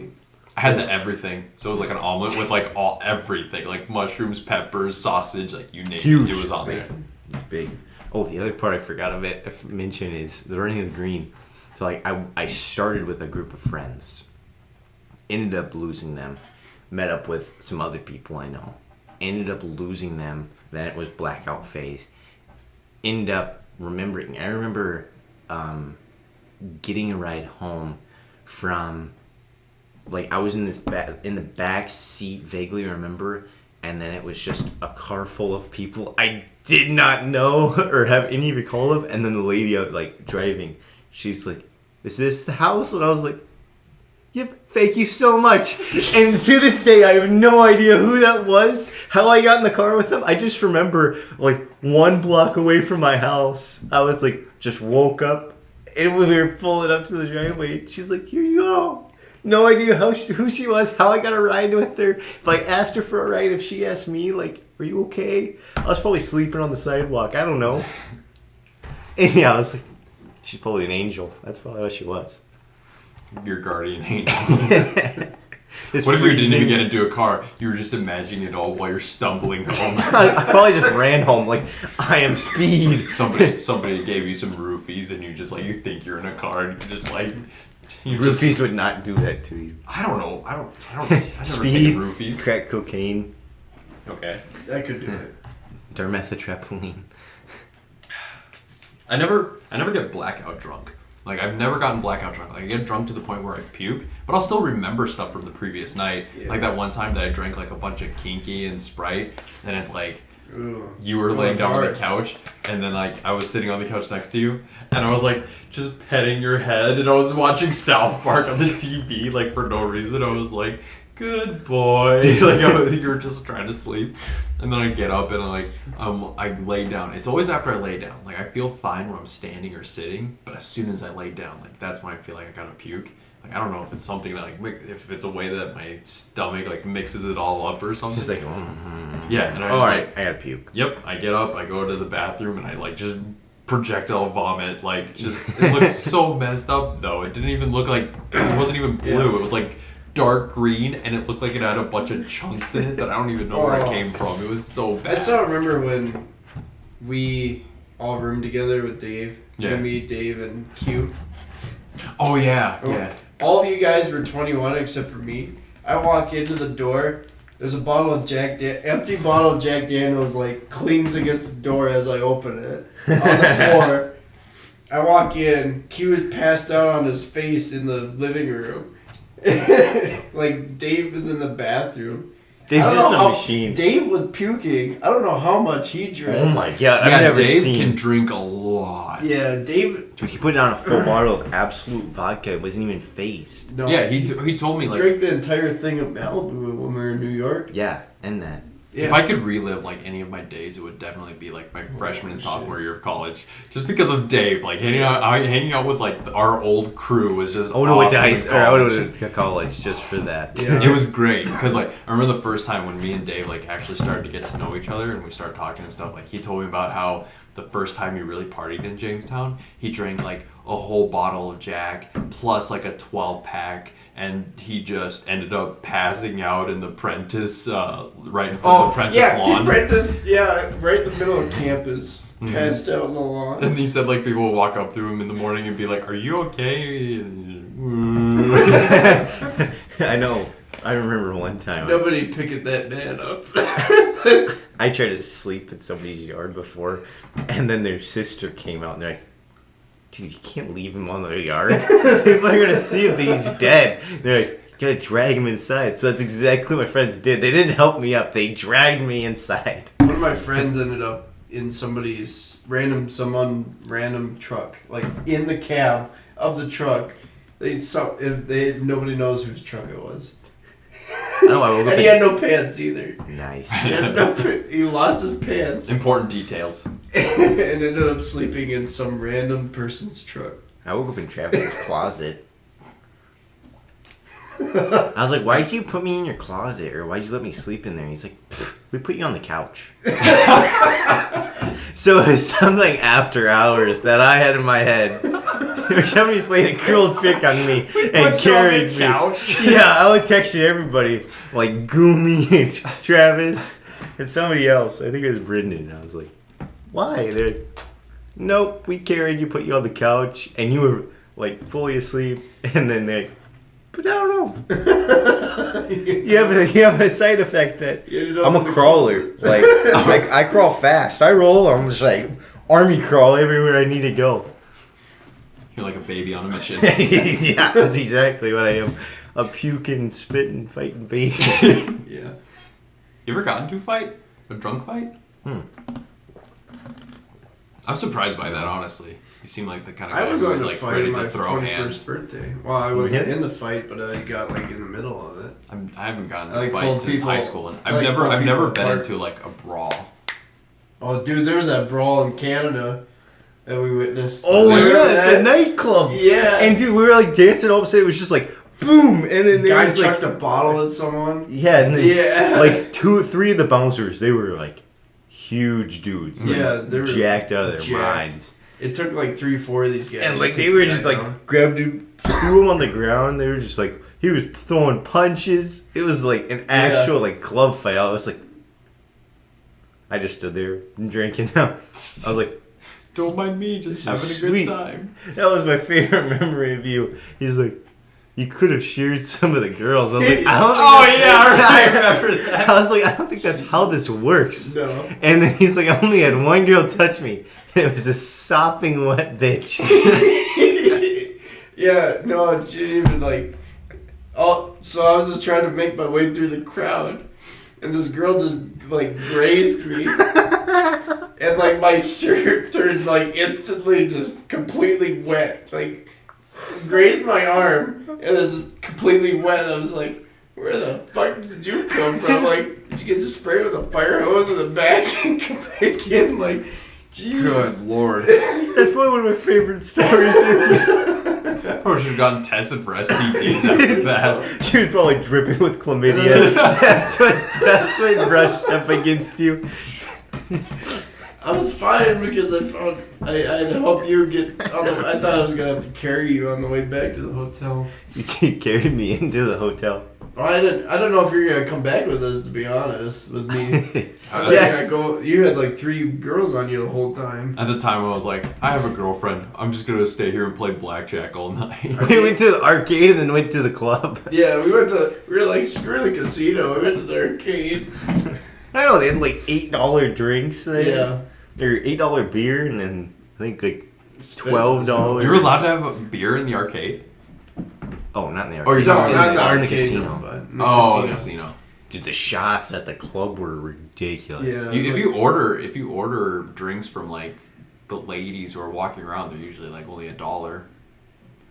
I had the everything. So it was like an omelet with like everything. Like mushrooms, peppers, sausage, like you name Huge. it. It was on there. It's big. Oh, the other part I forgot of it, mention is the running of the green. So like I started with a group of friends. Ended up losing them. Met up with some other people I know. Ended up losing them. Then it was blackout phase. Ended up remembering. I remember getting a ride home from, like, I was in the back seat, vaguely remember, and then it was just a car full of people I did not know or have any recall of, and then the lady out, like, driving, she's like, "Is this the house?" And I was like, "Yep, thank you so much." And to this day, I have no idea who that was, how I got in the car with them. I just remember, like, 1 block away from my house, I was like, just woke up, and we were pulling up to the driveway. She's like, "Here you go." No idea who she was, how I got a ride with her. If I asked her for a ride, if she asked me, like, "Are you okay?" I was probably sleeping on the sidewalk. I don't know. And yeah, I was like, she's probably an angel. That's probably what she was. Your guardian angel. This What if you didn't even freezing- get into a car? You were just imagining it all while you're stumbling home. I probably just ran home like, I am speed. Somebody gave you some roofies and you think you're in a car and you just like Roofies would not do that to you. I don't know. I never taken Speed, roofies. crack cocaine, Okay. That could do it. dermethotrepylene. I never get blackout drunk. Like, I've never gotten blackout drunk. Like, I get drunk to the point where I puke, but I'll still remember stuff from the previous night. Yeah. Like that one time that I drank like a bunch of Kinky and Sprite, and it's like Ooh. you were laying down on the hard. couch, and then like I was sitting on the couch next to you, and I was like just petting your head, and I was watching South Park on the TV, like for no reason. I was like, "Good boy," like you were just trying to sleep, and then I get up and I lay down. It's always after I lay down. Like, I feel fine when I'm standing or sitting, but as soon as I lay down, like that's when I feel like I gotta puke. Like, I don't know if it's something that if it's a way that my stomach like mixes it all up or something. She's like, Yeah, and I all just right, like, I gotta puke. yep, I get up, I go to the bathroom, and I like just projectile vomit. Like, just it looks so messed up though. It didn't even look like it wasn't even blue. It was like dark green, and it looked like it had a bunch of chunks in it that I don't even know where it came from. It was so I bad. still remember when we all roomed together with Dave. Yeah. Me, Dave, and Q. Oh yeah, Oh. yeah. All of you guys were 21 except for me. I walk into the door. There's a bottle of empty bottle of Jack Daniels like clings against the door as I open it on the floor. I walk in. Q is passed out on his face in the living room. Like Dave was in the bathroom. Dave's I don't just know a how- machine. Dave was puking. I don't know how much he drank. Oh my god, Yeah, I've never Dave seen. can drink a lot. Yeah, Dave. Dude, he put down a full bottle of absolute vodka. It wasn't even phased. No, Yeah, he told me like drank the entire thing of Malibu when we were in New York. Yeah, and that. Yeah. If I could relive like any of my days, it would definitely be like my freshman and sophomore year of college, just because of Dave. Like hanging out with like our old crew was just. I would have went to awesome in I would college. have went to college just for that. Yeah. It was great because like I remember the first time when me and Dave like actually started to get to know each other and we started talking and stuff. Like he told me about how the first time he really partied in Jamestown, he drank like a whole bottle of Jack plus like a 12-pack. And he just ended up passing out in the Prentice, right in front of the Prentice lawn. Prentice, right in the middle of campus. Passed out on the lawn. And he said like people would walk up to him in the morning and be like, "Are you okay?" I know. I remember one time. Nobody picking that man up. I tried to sleep in somebody's yard before, and then their sister came out and they're like, "Dude, you can't leave him on the yard. People are gonna see if he's dead." They're like, "You gotta drag him inside." So that's exactly what my friends did. They didn't help me up. They dragged me inside. One of my friends ended up in somebody's random truck, like in the cab of the truck. Nobody knows whose truck it was. I know. I woke up. And he had no pants either. Nice. He lost his pants Important details. and ended up sleeping in some random person's truck. I woke up in Travis's closet. I was like, "Why'd you put me in your closet, or why'd you let me sleep in there?" He's like, "We put you on the couch." So it was something after hours that I had in my head. Somebody's playing a cruel trick on me and carried me. Couch. Yeah, I would text everybody, like Goomy and Travis and somebody else. I think it was Brendan. I was like, "Why?" They're like, "Nope, we carried you, put you on the couch, and you were like fully asleep." And then they're like, "But I don't know. You have a side effect that I'm a crawler. Like I crawl fast. I roll. I'm just like army crawl everywhere I need to go." You're like a baby on a mission. Yeah, that's exactly what I am. A puking, spitting, fighting baby. Yeah. You ever gotten to a fight? A drunk fight? I'm surprised by that, honestly. You seem like the kind of guy I was who's on the like fight ready on my to throw 21st hands. birthday. Well, I wasn't Really? in the fight, but I got like in the middle of it. I haven't gotten I to like a fight pulled since people- high school, and I like I've pulled never people been apart. into like a brawl. Oh, dude, there was that brawl in Canada that we witnessed. Oh Remember yeah, that? the nightclub. Yeah. And dude, we were like dancing. All of a sudden, it was just like boom, and then there Guy was like chucked a bottle at someone. yeah, and then, Yeah. like 2 or 3 of the bouncers, they were like huge dudes. Like, Yeah, they were jacked out of their jacked. minds. It took like 3 or 4 of these guys. And to like they take were the just guy like down. grabbed him, threw him on the ground. They were just like he was throwing punches. It was like an actual like club fight. I was like, I just stood there and drinking. I was like, Don't mind me, just This is having a good sweet. time. that was my favorite memory of you. He's like, you could have sheared some of the girls. I was like, I don't think Oh that's- yeah, I remember that. I was like, I don't think that's how this works. No. And then he's like, I only had one girl touch me, and it was a sopping wet bitch. Yeah, no, she didn't even like. Oh, so I was just trying to make my way through the crowd, and this girl just like grazed me, and like my shirt turned like instantly just completely wet, like grazed my arm, and it was just completely wet. I was like, "Where the fuck did you come from? Like, did you get sprayed with a fire hose in the back and come back in? Like, jeez." Good lord. That's probably one of my favorite stories with you. Probably should have gotten tested for STDs after that. She was probably dripping with chlamydia. That's what brushed up against you. I was fine because I had to help you get. I thought I was gonna have to carry you on the way back to the hotel. You carried me into the hotel. Well, I don't know if you're gonna come back with us. To be honest with me, I thought Yeah. you go. You had like 3 girls on you the whole time. At the time, I was like, I have a girlfriend. I'm just gonna stay here and play blackjack all night. We went to the arcade and then went to the club. Yeah, we were like, screw the casino. We went to the arcade. I don't know, they had like $8 drinks there. Yeah. Or $8 beer and then I think like Expensive $12. You were allowed to have a beer in the arcade? Oh, not in the Oh, arcade. you're No, talking not in the in arcade. the casino. No, but in the Oh, casino. casino. Dude, the shots at the club were ridiculous. Yeah. If you order drinks from like the ladies who are walking around, they're usually like only $1.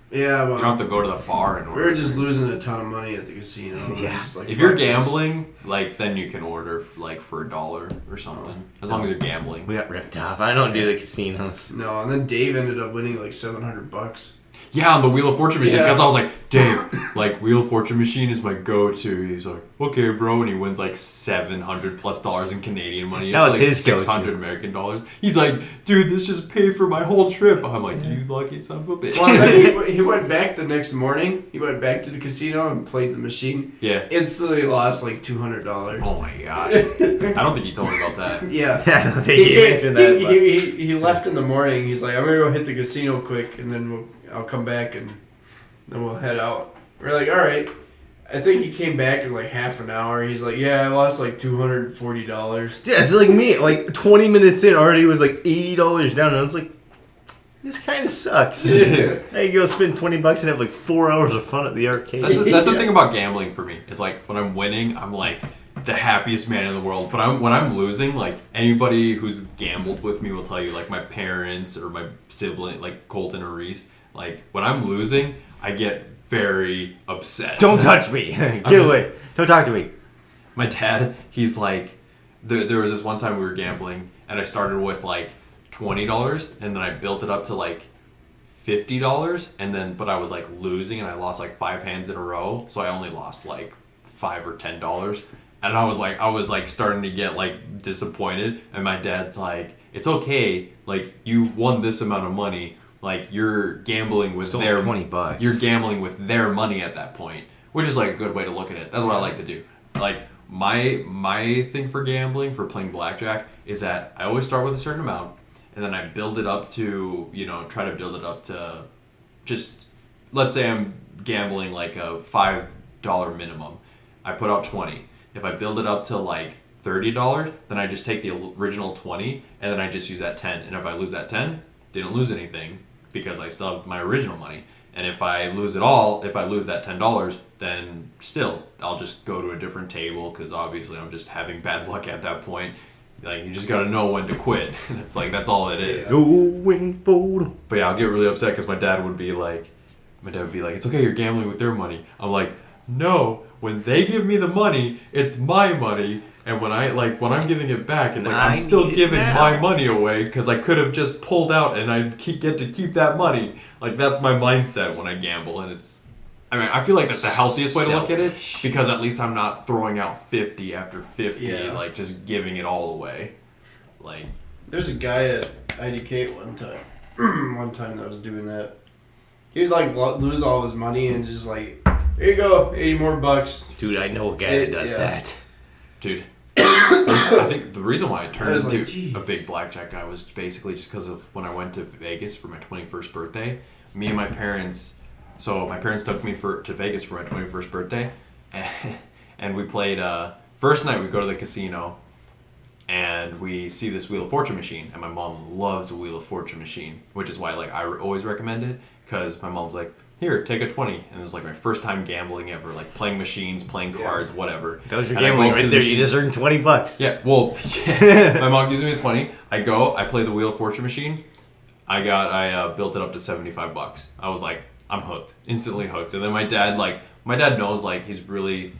Yeah, You well, don't have to go to the bar in we order. were just losing a ton of money at the casino. Yeah. Just like, If you're fuck this. gambling, like then you can order like for $1 or something. As long as you're gambling. We got ripped off. I don't do the casinos. No, and then Dave ended up winning like $700. Yeah, on the Wheel of Fortune machine. Yeah. Because I was like, Dave, like Wheel of Fortune machine is my go-to. He's like, okay, bro, and he wins like $700+ in Canadian money. That It's was like his go-to. 600 American dollars. He's like, dude, this just paid for my whole trip. I'm like, you lucky son of a bitch. Well, then he went back the next morning. He went back to the casino and played the machine. Yeah. Instantly lost like $200. Oh my gosh. I don't think he told me about that. Yeah. I don't think he mentioned that. but- He left in the morning. He's like, I'm gonna go hit the casino quick, and then I'll come back and then we'll head out. We're like, all right. I think he came back in like half an hour. He's like, yeah, I lost like $240. Yeah, it's like me. Like 20 minutes in, already was like $80 down. And I was like, this kind of sucks. I go spend $20 and have like 4 hours of fun at the arcade. That's the thing about gambling for me. It's like when I'm winning, I'm like the happiest man in the world. But when I'm losing, like anybody who's gambled with me will tell you, like my parents or my sibling, like Colton or Reese, like when I'm losing, I get very upset. Don't touch me. Get away. Don't talk to me. My dad, he's like, there was this one time we were gambling, and I started with like $20, and then I built it up to like $50, and then but I was like losing, and I lost like 5 hands in a row, so I only lost like $5 or $10, and I was like starting to get like disappointed, and my dad's like, it's okay, like you've won this amount of money, like you're gambling with Still their $20. You're gambling with their money at that point, which is like a good way to look at it. That's what I like to do. Like my thing for gambling, for playing blackjack, is that I always start with a certain amount, and then I build it up to, try to build it up to, just, let's say I'm gambling like a $5 minimum. I put out 20. If I build it up to like $30, then I just take the original 20, and then I just use that 10. And if I lose that 10, didn't lose anything, because I still have my original money. And if I lose it all, if I lose that $10, then still, I'll just go to a different table, because obviously I'm just having bad luck at that point. Like, you just gotta know when to quit. That's all it is. Going forward. But yeah, I'll get really upset because my dad would be like, it's okay, you're gambling with their money. I'm like, no, when they give me the money, it's my money. And when I'm giving it back, it's like, I'm still giving my money away because I could have just pulled out and I get to keep that money. Like, that's my mindset when I gamble. And I feel like that's the healthiest way to look at it, because at least I'm not throwing out 50 after 50, like just giving it all away. Like, There's a guy at IDK one time that was doing that. He'd like lose all his money and just like, here you go, 80 more bucks. Dude, I know a guy that does that. dude, I think the reason why I turned I was into like, gee. a big blackjack guy was basically just because of when I went to Vegas for my 21st birthday. Me and my parents, my parents took me to Vegas for my 21st birthday, and we played. First night we go to the casino, and we see this Wheel of Fortune machine, and my mom loves the Wheel of Fortune machine, which is why like I always recommend it, because my mom's like, here, take a 20, and it was like my first time gambling ever, like playing machines, playing cards, whatever. That was your And I gambling go up to right the there. You machine. just earned $20. Yeah, well, yeah. My mom gives me a 20. I go, I play the Wheel of Fortune machine. I built it up to $75. I was like, I'm hooked, instantly hooked. And then my dad knows like he's really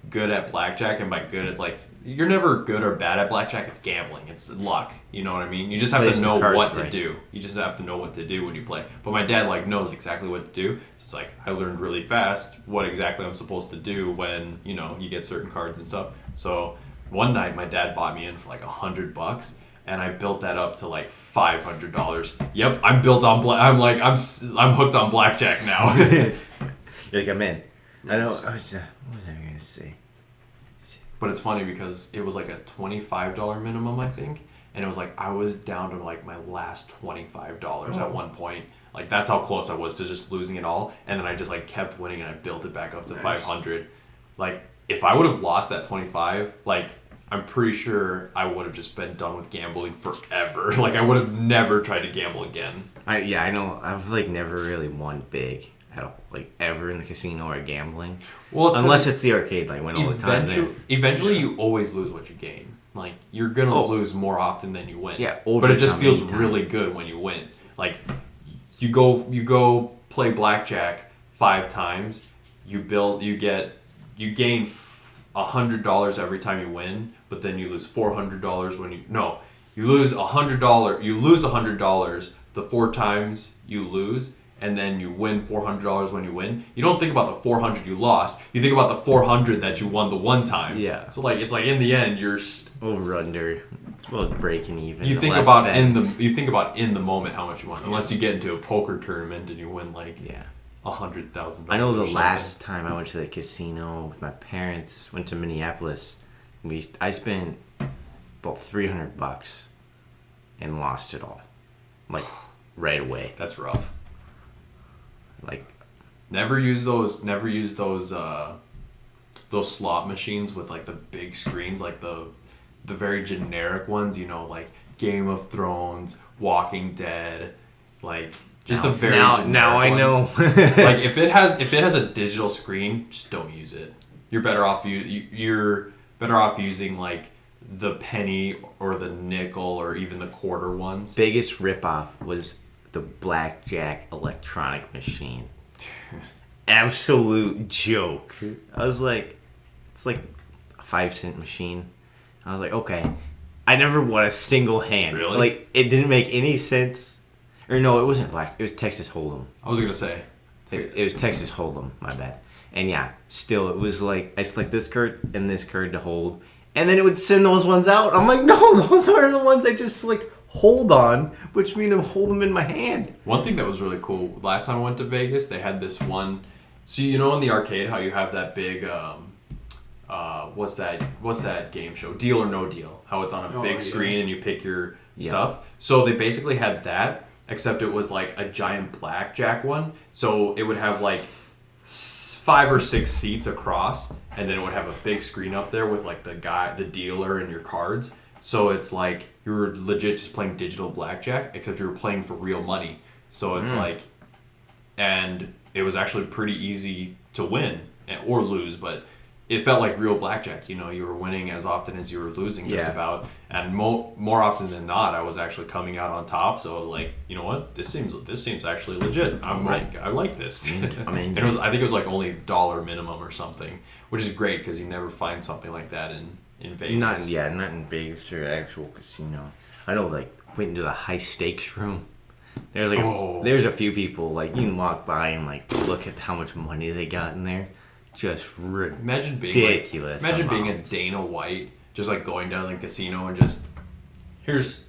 good at blackjack, and by good, it's like you're never good or bad at blackjack. It's gambling. It's luck. You know what I mean? You just have to know what to do. You just have to know what to do when you play. But my dad like knows exactly what to do. It's like I learned really fast what exactly I'm supposed to do when you get certain cards and stuff. So one night my dad bought me in for like $100, and I built that up to like $500. Yep, I'm built on I'm hooked on blackjack now. You're like, I'm in. I know. What was I going to say? But it's funny because it was like a $25 minimum, I think. And it was like I was down to like my last $25 at one point. Like that's how close I was to just losing it all. And then I just like kept winning, and I built it back up to 500. Like if I would have lost that 25, like I'm pretty sure I would have just been done with gambling forever. Like I would have never tried to gamble again. I know. I've like never really won big at all, like ever in the casino or gambling. Well, unless it's the arcade, like win all the time. Eventually, you always lose what you gain. Like you're gonna lose more often than you win. Yeah, but it just feels really good when you win. Like you go play blackjack 5 times, you gain $100 every time you win, but then you lose $400 when you lose $100. You lose $100 the 4 times you lose, and then you win $400 when you win. You don't think about the 400 you lost. You think about the 400 that you won the one time. Yeah. So like it's like in the end you're over under. It's about breaking even. you think about in the moment how much you won. Unless you get into a poker tournament and you win like $100,000. I know the last time I went to the casino with my parents, went to Minneapolis. I spent about $300 and lost it all, like right away. That's rough. Like, never use those slot machines with like the big screens, like the very generic ones, like Game of Thrones, Walking Dead, like just the very generic now I know. Like if it has a digital screen, just don't use it. You're better off using like the penny or the nickel or even the quarter ones. Biggest ripoff was the Blackjack electronic machine. Absolute joke. I was like, it's like a 5-cent machine. I was like, okay. I never won a single hand. Really? Like, it didn't make any sense. Or no, it wasn't Black. It was Texas Hold'em. I was gonna say. It was Texas Hold'em. My bad. And yeah, still, it was like, I select this card and this card to hold. And then it would send those ones out. I'm like, no, those are the ones I just select hold on, which means I'm holding them in my hand. One thing that was really cool, last time I went to Vegas, they had this one. So in the arcade, how you have that big, what's that game show? Deal or No Deal? How it's on a big screen and you pick your stuff. So they basically had that, except it was like a giant blackjack one. So it would have like 5 or 6 seats across, and then it would have a big screen up there with like the dealer and your cards. So it's like you were legit just playing digital blackjack, except you were playing for real money. So it's like, and it was actually pretty easy to win or lose, but it felt like real blackjack. You were winning as often as you were losing, just about. And more often than not, I was actually coming out on top. So I was like, you know what, this seems actually legit. I like this. I mean, I think it was like only $1 minimum or something, which is great because you never find something like that in Vegas. Not in Vegas or actual casino. I know, like, went into the high stakes room. There's like there's a few people, like, you can walk by and like look at how much money they got in there. Just ridiculous. Imagine being a Dana White, just like going down to the casino and just here's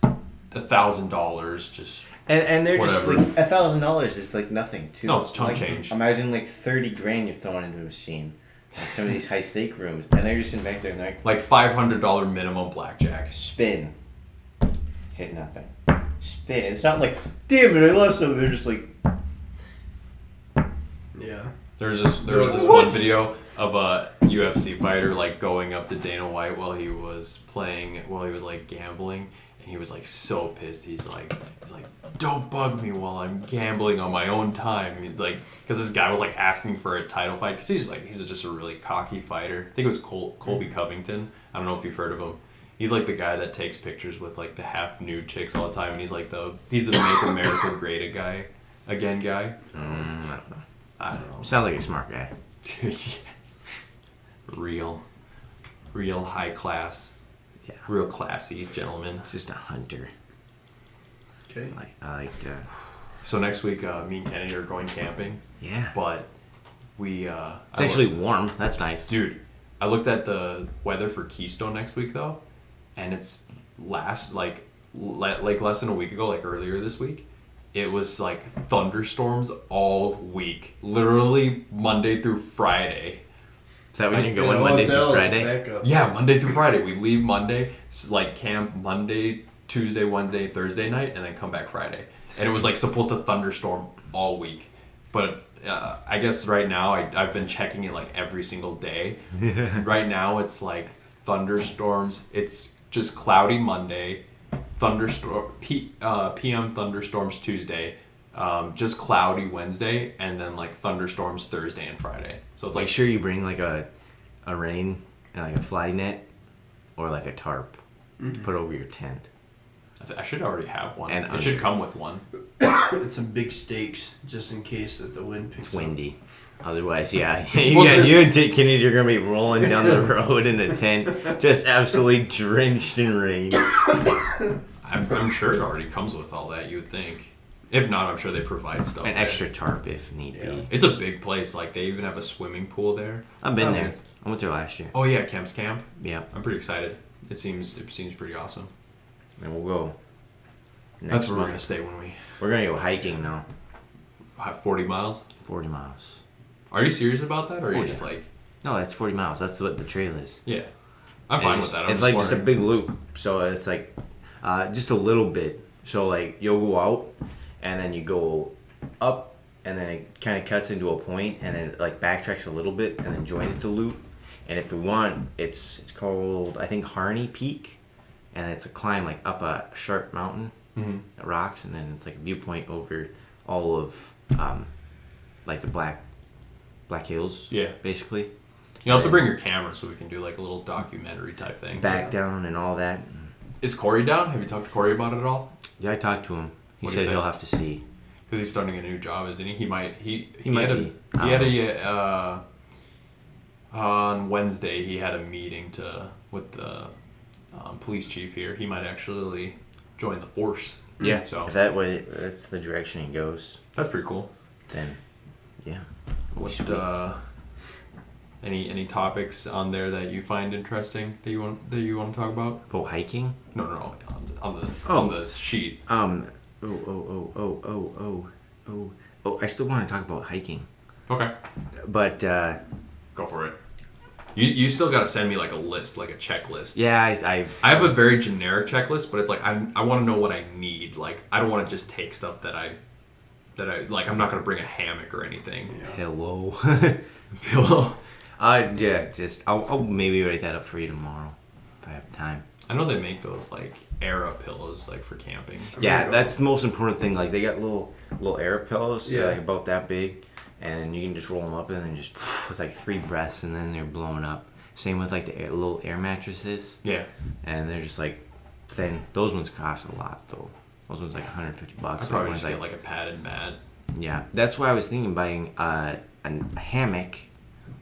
$1,000, just and they're whatever. just like $1,000 is like nothing too. No, it's chunk change. Imagine like 30 grand you're throwing into a machine. Like some of these high stake rooms, and they're just sitting back there and they're like $500 minimum blackjack. Spin. Hit nothing. Spin. It's not like, damn it, I lost something. They're just like, yeah. There was this one video of a UFC fighter like going up to Dana White while he was like gambling, and he was like so pissed. He's like, don't bug me while I'm gambling on my own time. And he's like, because this guy was like asking for a title fight, because he's just a really cocky fighter. I think it was Colby Covington. I don't know if you've heard of him. He's like the guy that takes pictures with like the half nude chicks all the time, and he's the Make America Great Again guy. I don't know. Sounds like a smart guy. Real high class. Yeah. Real classy gentleman. Just a hunter. Okay. I like that. So next week, me and Kennedy are going camping. Yeah. But it's actually warm. That's nice. Dude, I looked at the weather for Keystone next week though, and it's less than a week ago, like earlier this week. It was like thunderstorms all week, literally Monday through Friday. Is that when you're going Monday through Friday? Yeah, Monday through Friday. We leave Monday, like camp Monday, Tuesday, Wednesday, Thursday night, and then come back Friday. And it was like supposed to thunderstorm all week. But I guess right now I've been checking it like every single day. Right now it's like thunderstorms. It's just cloudy Monday. PM thunderstorms Tuesday, just cloudy Wednesday, and then like thunderstorms Thursday and Friday. So it's Make sure you bring like a rain and like a fly net or like a tarp to put over your tent. I should already have one. And it should come with one. It's some big stakes just in case that the wind picks It's windy. Otherwise, yeah, supposed you and Kennedy are gonna be rolling down the road in a tent, just absolutely drenched in rain. I'm sure it already comes with all that. You would think. If not, I'm sure they provide stuff. An extra tarp if need be. It's a big place. Like they even have a swimming pool there. I've been there. I went there last year. Oh yeah, Kemp's Camp. Yeah, I'm pretty excited. It seems pretty awesome. and we'll go. That's where we're month. gonna stay when we We're gonna go hiking though. have 40 miles. 40 miles. Are you serious about that, or are you 40. just like? No, that's 40 miles. That's what the trail is. Yeah, I'm fine with that. I'm It's like just a wondering. big loop. So it's like just a little bit. So like you'll go out and then you go up and then it kind of cuts into a point and then it like backtracks a little bit and then joins the loop. And if we want, it's called I think Harney Peak, and it's a climb like up a sharp mountain, rocks, and then it's like a viewpoint over all of like the Black Hills. Yeah. Basically. You'll have to bring your camera so we can do like a little documentary type thing. Back down and all that. Is Corey down? Have you talked to Corey about it at all? Yeah, I talked to him. He What'd he said say? he'll have to see. Because he's starting a new job, isn't he? He might. He might had be. He had a. On Wednesday, he had a meeting with the police chief here. He might actually join the force. Yeah. So If that's the direction he goes, that's pretty cool. then yeah. What Sweet. any topics on there that you find interesting that you want to talk about? Oh, hiking? No. On Oh. this sheet. Oh. I still want to talk about hiking, Okay. but Go for it. You still got to send me like a list, like a checklist. yeah, I have a very generic checklist, but it's like I want to know what I need. Like I don't want to just take stuff that I like. I'm not gonna bring a hammock or anything. hello. Pillow. I'll maybe write that up for you tomorrow if I have time. I know they make those like Era pillows like for camping. Yeah, that's the most important thing. Like they got little air pillows, Yeah. like about that big, and you can just roll them up and then just with like 3 breaths and then they're blowing up. Same with like the little air mattresses, Yeah. and they're just like thin. Those ones cost a lot though. Those ones like $150. I That probably one's just get like a padded mat. yeah. That's why I was thinking buying a hammock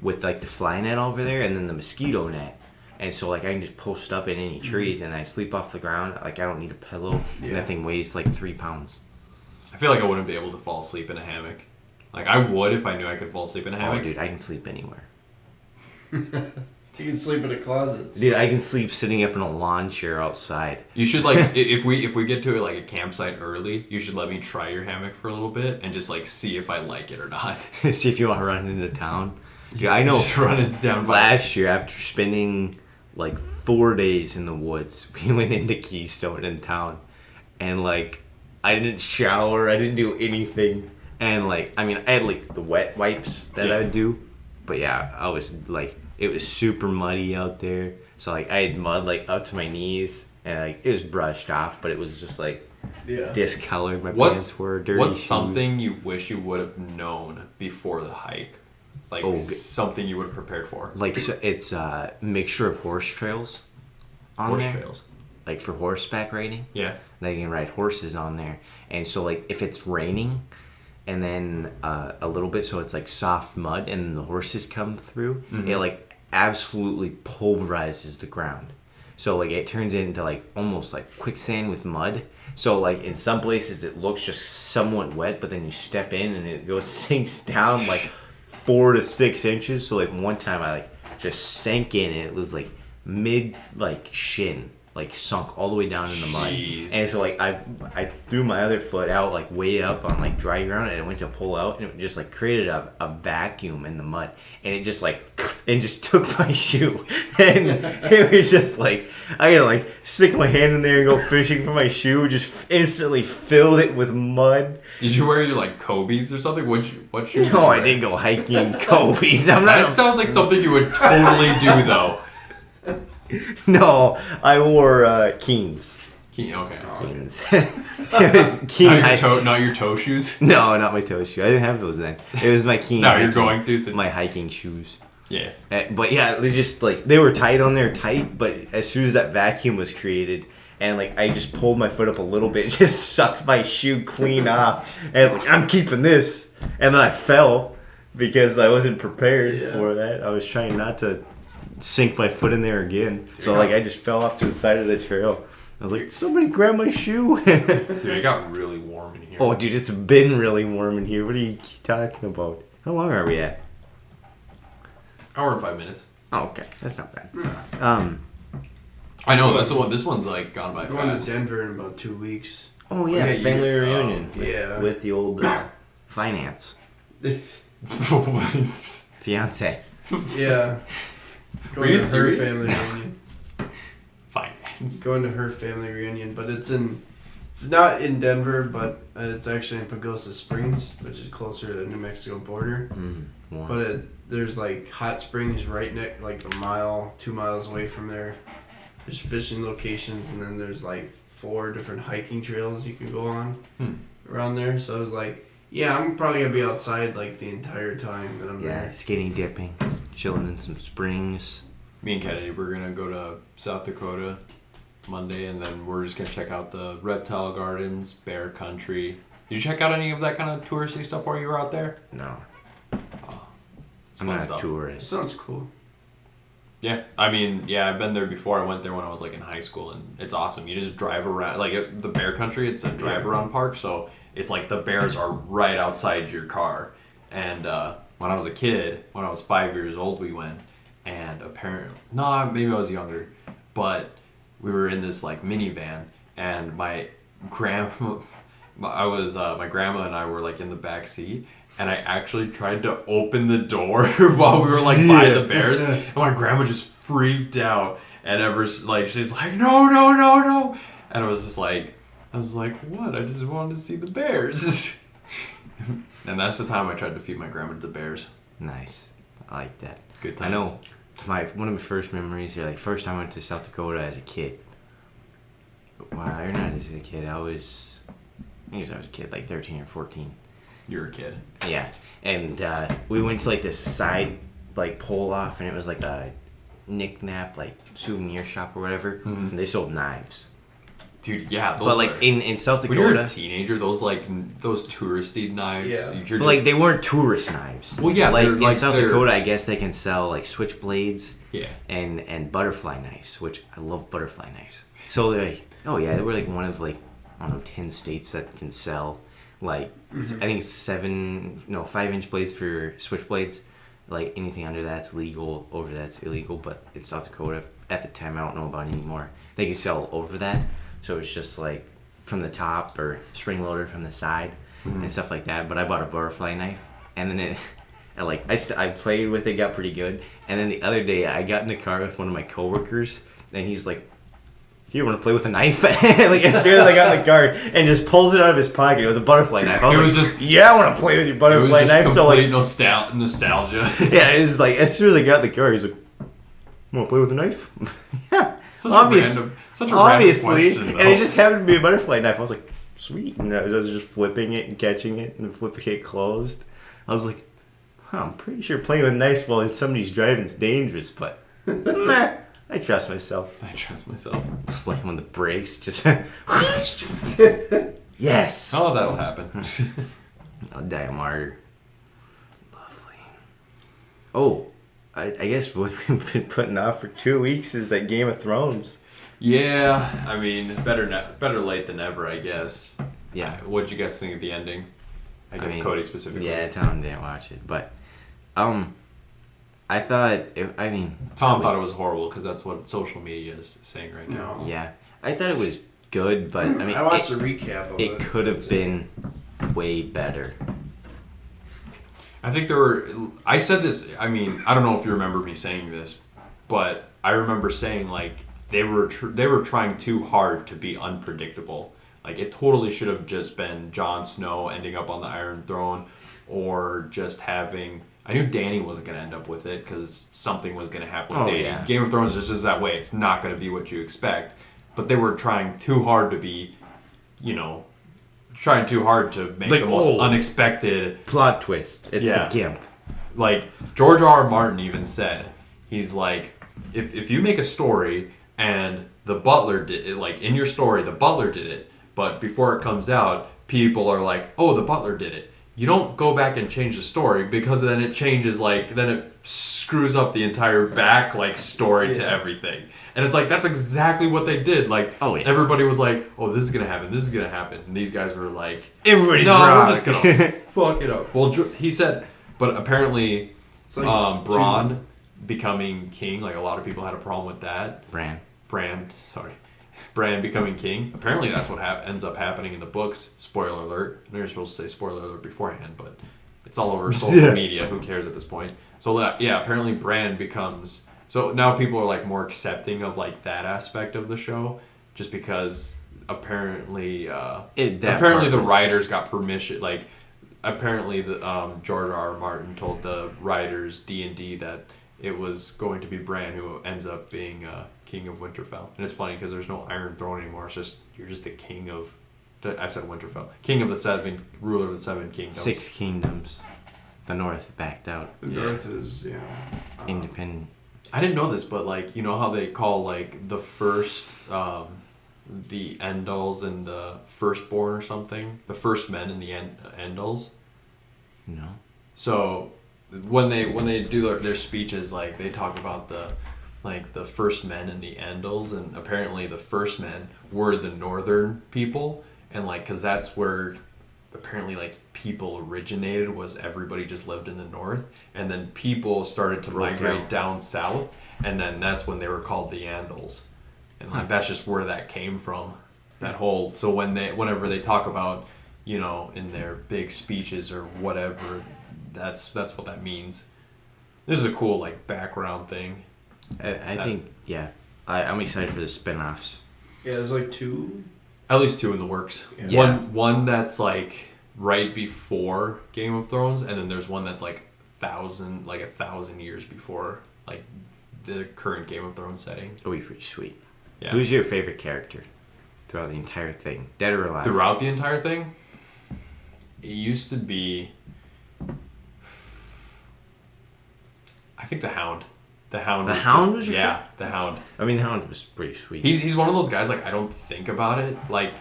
with like the fly net over there and then the mosquito net. And so like I can just post up in any trees and I sleep off the ground. Like I don't need a pillow. And Yeah. that thing weighs like 3 pounds. I feel like I wouldn't be able to fall asleep in a hammock. Like I would if I knew I could fall asleep in a Oh, hammock. dude, I can sleep anywhere. You can sleep in a closet. Dude, I can sleep sitting up in a lawn chair outside. You should like if we get to like a campsite early, you should let me try your hammock for a little bit and just like see if I like it or not. See if you want to run into town. Dude, I know Just run it down by last year after spending like 4 days in the woods, we went into Keystone in town. And like, I didn't shower, I didn't do anything. And like, I mean, I had like the wet wipes that Yeah. I would do. But yeah, I was like, it was super muddy out there. So like, I had mud like up to my knees. And like, it was brushed off, but it was just like discolored. My pants were dirty. What's shoes. something you wish you would have known before the hike? Like something you would have prepared for. Like, so it's a mixture of horse trails on Horse there. trails. Like for horseback riding. Yeah. They can ride horses on there. And so like if it's raining and then a little bit, so it's like soft mud and then the horses come through, it like absolutely pulverizes the ground. So like it turns into like almost like quicksand with mud. So like in some places it looks just somewhat wet, but then you step in and it goes sinks down like 4 to 6 inches. So like one time I like just sank in and it was like mid like shin, like sunk all the way down in the mud. Jeez. And so like I threw my other foot out like way up on like dry ground and it went to pull out and it just like created a vacuum in the mud and it just like and just took my shoe and it was just like I gotta like stick my hand in there and go fishing for my shoe, just instantly filled it with mud. Did you wear your like Kobe's or something? What shoes? did you No, I wear? didn't go hiking in Kobe's. I'm not. That sounds like something you would totally do though. No, I wore Keens. Okay. Keens. It was Keen. Not your toe shoes. No, not my toe shoe. I didn't have those then. It was my Keen. No, you're hiking- going to. So my hiking shoes. yeah. But yeah, they just like they were tight on there, tight. But as soon as that vacuum was created, and like I just pulled my foot up a little bit, just sucked my shoe clean off, and I was like, I'm keeping this, and then I fell because I wasn't prepared for that. I was trying not to sink my foot in there again, so like I just fell off to the side of the trail. I was like, somebody grab my shoe. Dude, it got really warm in here. Oh, dude, it's been really warm in here. What are you talking about? How long are we at? Hour and 5 minutes. Oh, okay, that's not bad. I know this one's like gone by I'm going to fast. Denver in about 2 weeks. Oh yeah, Yeah, family you- reunion. yeah. with the old finance fiance. Yeah. Were Going you to her serious? family reunion. Finance. Going to her family reunion, but it's not in Denver, but it's actually in Pagosa Springs, which is closer to the New Mexico border. Warm. But there's like hot springs right next, like a mile, 2 miles away from there. There's fishing locations, and then there's like 4 different hiking trails you can go on around there. So I was like, yeah, I'm probably gonna be outside like the entire time that I'm Yeah, there. skating, dipping, chilling in some springs. Me and Kennedy, we're gonna go to South Dakota Monday, and then we're just gonna check out the reptile gardens, bear country. Did you check out any of that kind of touristy stuff while you were out there? No, It's I'm fun not stuff. a tourist. Sounds cool. Yeah, I mean, I've been there before. I went there when I was like in high school, and it's awesome. You just drive around, like the bear country. It's a drive around park, so it's like the bears are right outside your car. And when I was a kid, when I was 5 years old, we went, and apparently, no, maybe I was younger, but we were in this like minivan, and my grandma and I were like in the back seat, and I actually tried to open the door while we were like by the bears, and my grandma just freaked out, and she's like, no, and I was like, what? I just wanted to see the bears. And that's the time I tried to feed my grandma to the bears. Nice, I like that. Good I times. know. One of my first memories, like first time I went to South Dakota as a kid. Well, or not as a kid. I guess I was a kid, like 13 or 14. You're a kid. Yeah, and we went to like this side like pull off, and it was like a knick-knack like souvenir shop or whatever. And they sold knives. Dude, yeah. Those But like are, in South when you're a Dakota, teenager, those touristy knives. Yeah. You're but like just- they weren't tourist knives. Well, yeah, like they're, in like, South they're- Dakota, I guess they can sell like switchblades Yeah. and butterfly knives, which I love butterfly knives. So they're like, oh yeah, they were like one of like I don't know 10 states that can sell like I think it's 5-inch blades for switchblades. Like anything under that's legal, over that's illegal. But in South Dakota, at the time, I don't know about anymore. They can sell over that, so it's just like from the top or spring loaded from the side and stuff like that. But I bought a butterfly knife, and then I played with it, got pretty good. And then the other day, I got in the car with one of my coworkers, and he's like, "You want to play with a knife?" Like as soon as I got in the car, and just pulls it out of his pocket. It was a butterfly knife. I was "Yeah, I want to play with your It was butterfly just knife." So like, complete nostalgia. yeah, it was like as soon as I got in the car, he's like, "Want to play with a knife?" Yeah, Such a obviously, random question, and it though. just happened to be a butterfly knife. I was like, "Sweet," and I was just flipping it and catching it and flipping it closed. I was like, I'm pretty sure playing with knives while somebody's driving is dangerous, but meh, I trust myself. I trust myself. Slam on the brakes, just yes. Oh, that'll happen. I'll die a martyr. Lovely. Oh, I guess what we've been putting off for 2 weeks is that Game of Thrones. Yeah, I mean, better late than never, I guess. Yeah. What'd you guys think of the ending? I guess mean, Cody specifically. Yeah, Tom didn't watch it, but I thought Tom thought it was horrible because that's what social media is saying right now. No. yeah, I thought it was good, but I mean, I watched a recap of it. it could have been way better. I think I said this, I mean, I don't know if you remember me saying this, but I remember saying like they were trying too hard to be unpredictable. Like it totally should have just been Jon Snow ending up on the Iron Throne, or just having. I knew Dany wasn't going to end up with it because something was going to happen with Dany. Yeah. Game of Thrones is just that way. It's not going to be what you expect. But they were trying too hard to be, trying too hard to make Like, the most unexpected. Plot twist. It's Yeah. the Gimp. Like, George R. R. Martin even said, he's like, if you make a story and the butler did it. Like in your story, the butler did it. But before it comes out, people are like, oh, the butler did it. You don't go back and change the story because then it changes, like, then it screws up the entire back, like, story to everything. And it's like, that's exactly what they did. Like, everybody was like, oh, this is going to happen, this is going to happen. And these guys were like, everybody's wrong. We're just going to fuck it up. Well, he said, but apparently, like Bronn becoming king, like, a lot of people had a problem with that. Bran becoming king. Apparently, that's what ends up happening in the books. Spoiler alert. I know you're supposed to say spoiler alert beforehand, but it's all over social media. Who cares at this point? So yeah, apparently Bran becomes. So now people are like more accepting of like that aspect of the show, just because apparently the writers got permission. Like apparently the George R. R. Martin told the writers D&D that it was going to be Bran who ends up being king of Winterfell. And it's funny because there's no Iron Throne anymore. It's just, you're just the king of, I said Winterfell. King of the seven, ruler of the 7 kingdoms. 6 kingdoms. The North backed out. The North is, independent. I didn't know this, but like, you know how they call like the first, the Endals and the Firstborn or something? The first men in the Endals? No. So when they do their speeches, like they talk about the first men and the Andals, and apparently the first men were the northern people, and like because that's where apparently like people originated, was everybody just lived in the north, and then people started to migrate down south, and then that's when they were called the Andals, and like that's just where that came from, that whole. So whenever they talk about, you know, in their big speeches or whatever, that's what that means. This is a cool like background thing. I think, yeah. I'm excited for the spin-offs. Yeah, there's like 2. At least 2 in the works. Yeah. One that's like right before Game of Thrones, and then there's one that's like 1,000 years before like the current Game of Thrones setting. It'll be pretty sweet. Yeah. Who's your favorite character throughout the entire thing? Dead or alive? Throughout the entire thing? It used to be, I think the Hound. The Hound was your favorite? The Hound. I mean, the Hound was pretty sweet. He's one of those guys, like, I don't think about it. Like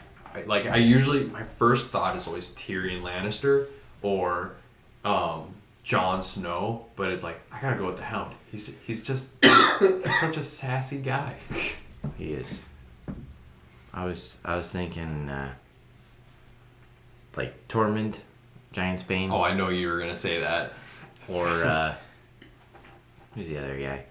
I usually, my first thought is always Tyrion Lannister or Jon Snow, but it's like, I gotta go with the Hound. He's just he's such a sassy guy. He is. I was thinking like Tormund, Giantsbane. Oh, I know you were gonna say that. Or who's the other guy?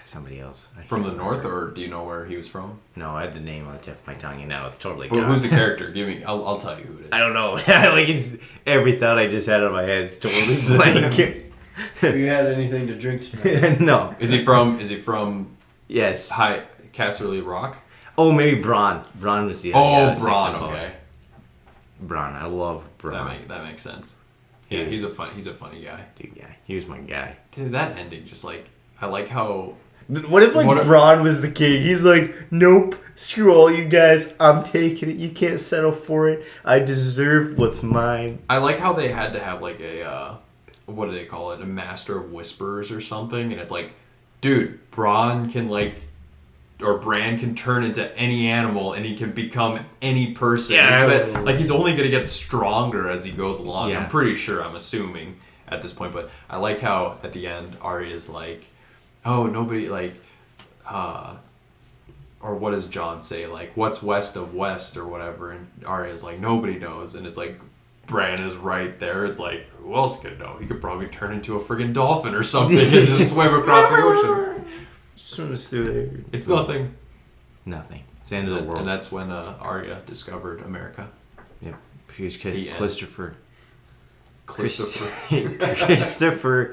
Somebody else. From the north, or do you know where he was from? No, I had the name on the tip of my tongue, and now it's totally But gone. who's the character? Give me. I'll tell you who it is. I don't know. Like it's every thought I just had in my head is totally blank. Have you had anything to drink tonight? No. Is he from? Yes. High Casterly Rock. Oh, maybe Bronn. Bronn was the other guy I was Bronn. thinking about. Okay. Bronn. I love Bronn. That makes sense. Yeah, he's a funny guy. Dude, yeah, he was my guy. Dude, that ending, just like, I like how. What if Bronn was the king? He's like, nope, screw all you guys. I'm taking it. You can't settle for it. I deserve what's mine. I like how they had to have like a what do they call it? A master of whispers or something, and it's like, dude, Bran can turn into any animal, and he can become any person. Yeah. Like he's only gonna get stronger as he goes along. Yeah. I'm pretty sure. I'm assuming at this point, but I like how at the end Arya's like, oh, nobody like, or what does Jon say? Like, what's west of west or whatever? And Arya's like, nobody knows. And it's like, Bran is right there. It's like, who else could know? He could probably turn into a friggin' dolphin or something and just swim across the ocean. Swims through there. It's nothing. Nothing. It's the end of the world. And that's when Arya discovered America. Yep. Christopher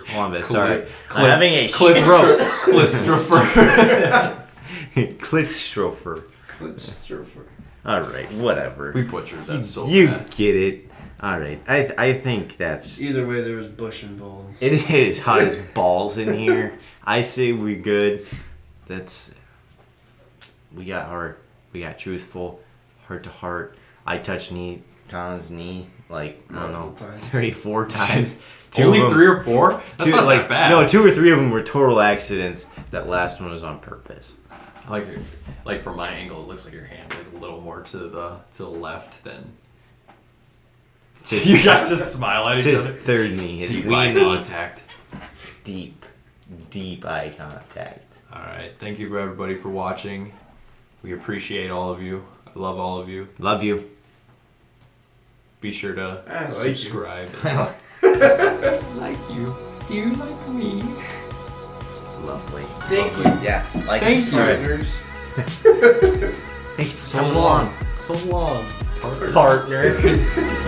Columbus. Sorry. I'm having a stroke. Clitstropher. All right, whatever. We butchered that so You bad. get it. All right. I think that's... Either way, there was bush involved. It is hot as balls in here. I say we're good. We got heart. We got truthful. Heart to heart. I touched Tom's knee. like, I don't know, Multiple times. 34 times. Only of them- 3 or 4? That's not like that bad. No, 2 or 3 of them were total accidents. That last one was on purpose. Like from my angle, it looks like your hand like a little more to the left than. You guys just smile at It's each his other. third knee, his Deep eye weenie. contact. Deep eye contact. All right, thank you for everybody for watching. We appreciate all of you. I love all of you. Love you. Be sure to I like you. subscribe. Lovely. You. Do you like me? Thank you. Yeah. Like Thank you. Partners. Thanks So long. So long. partner.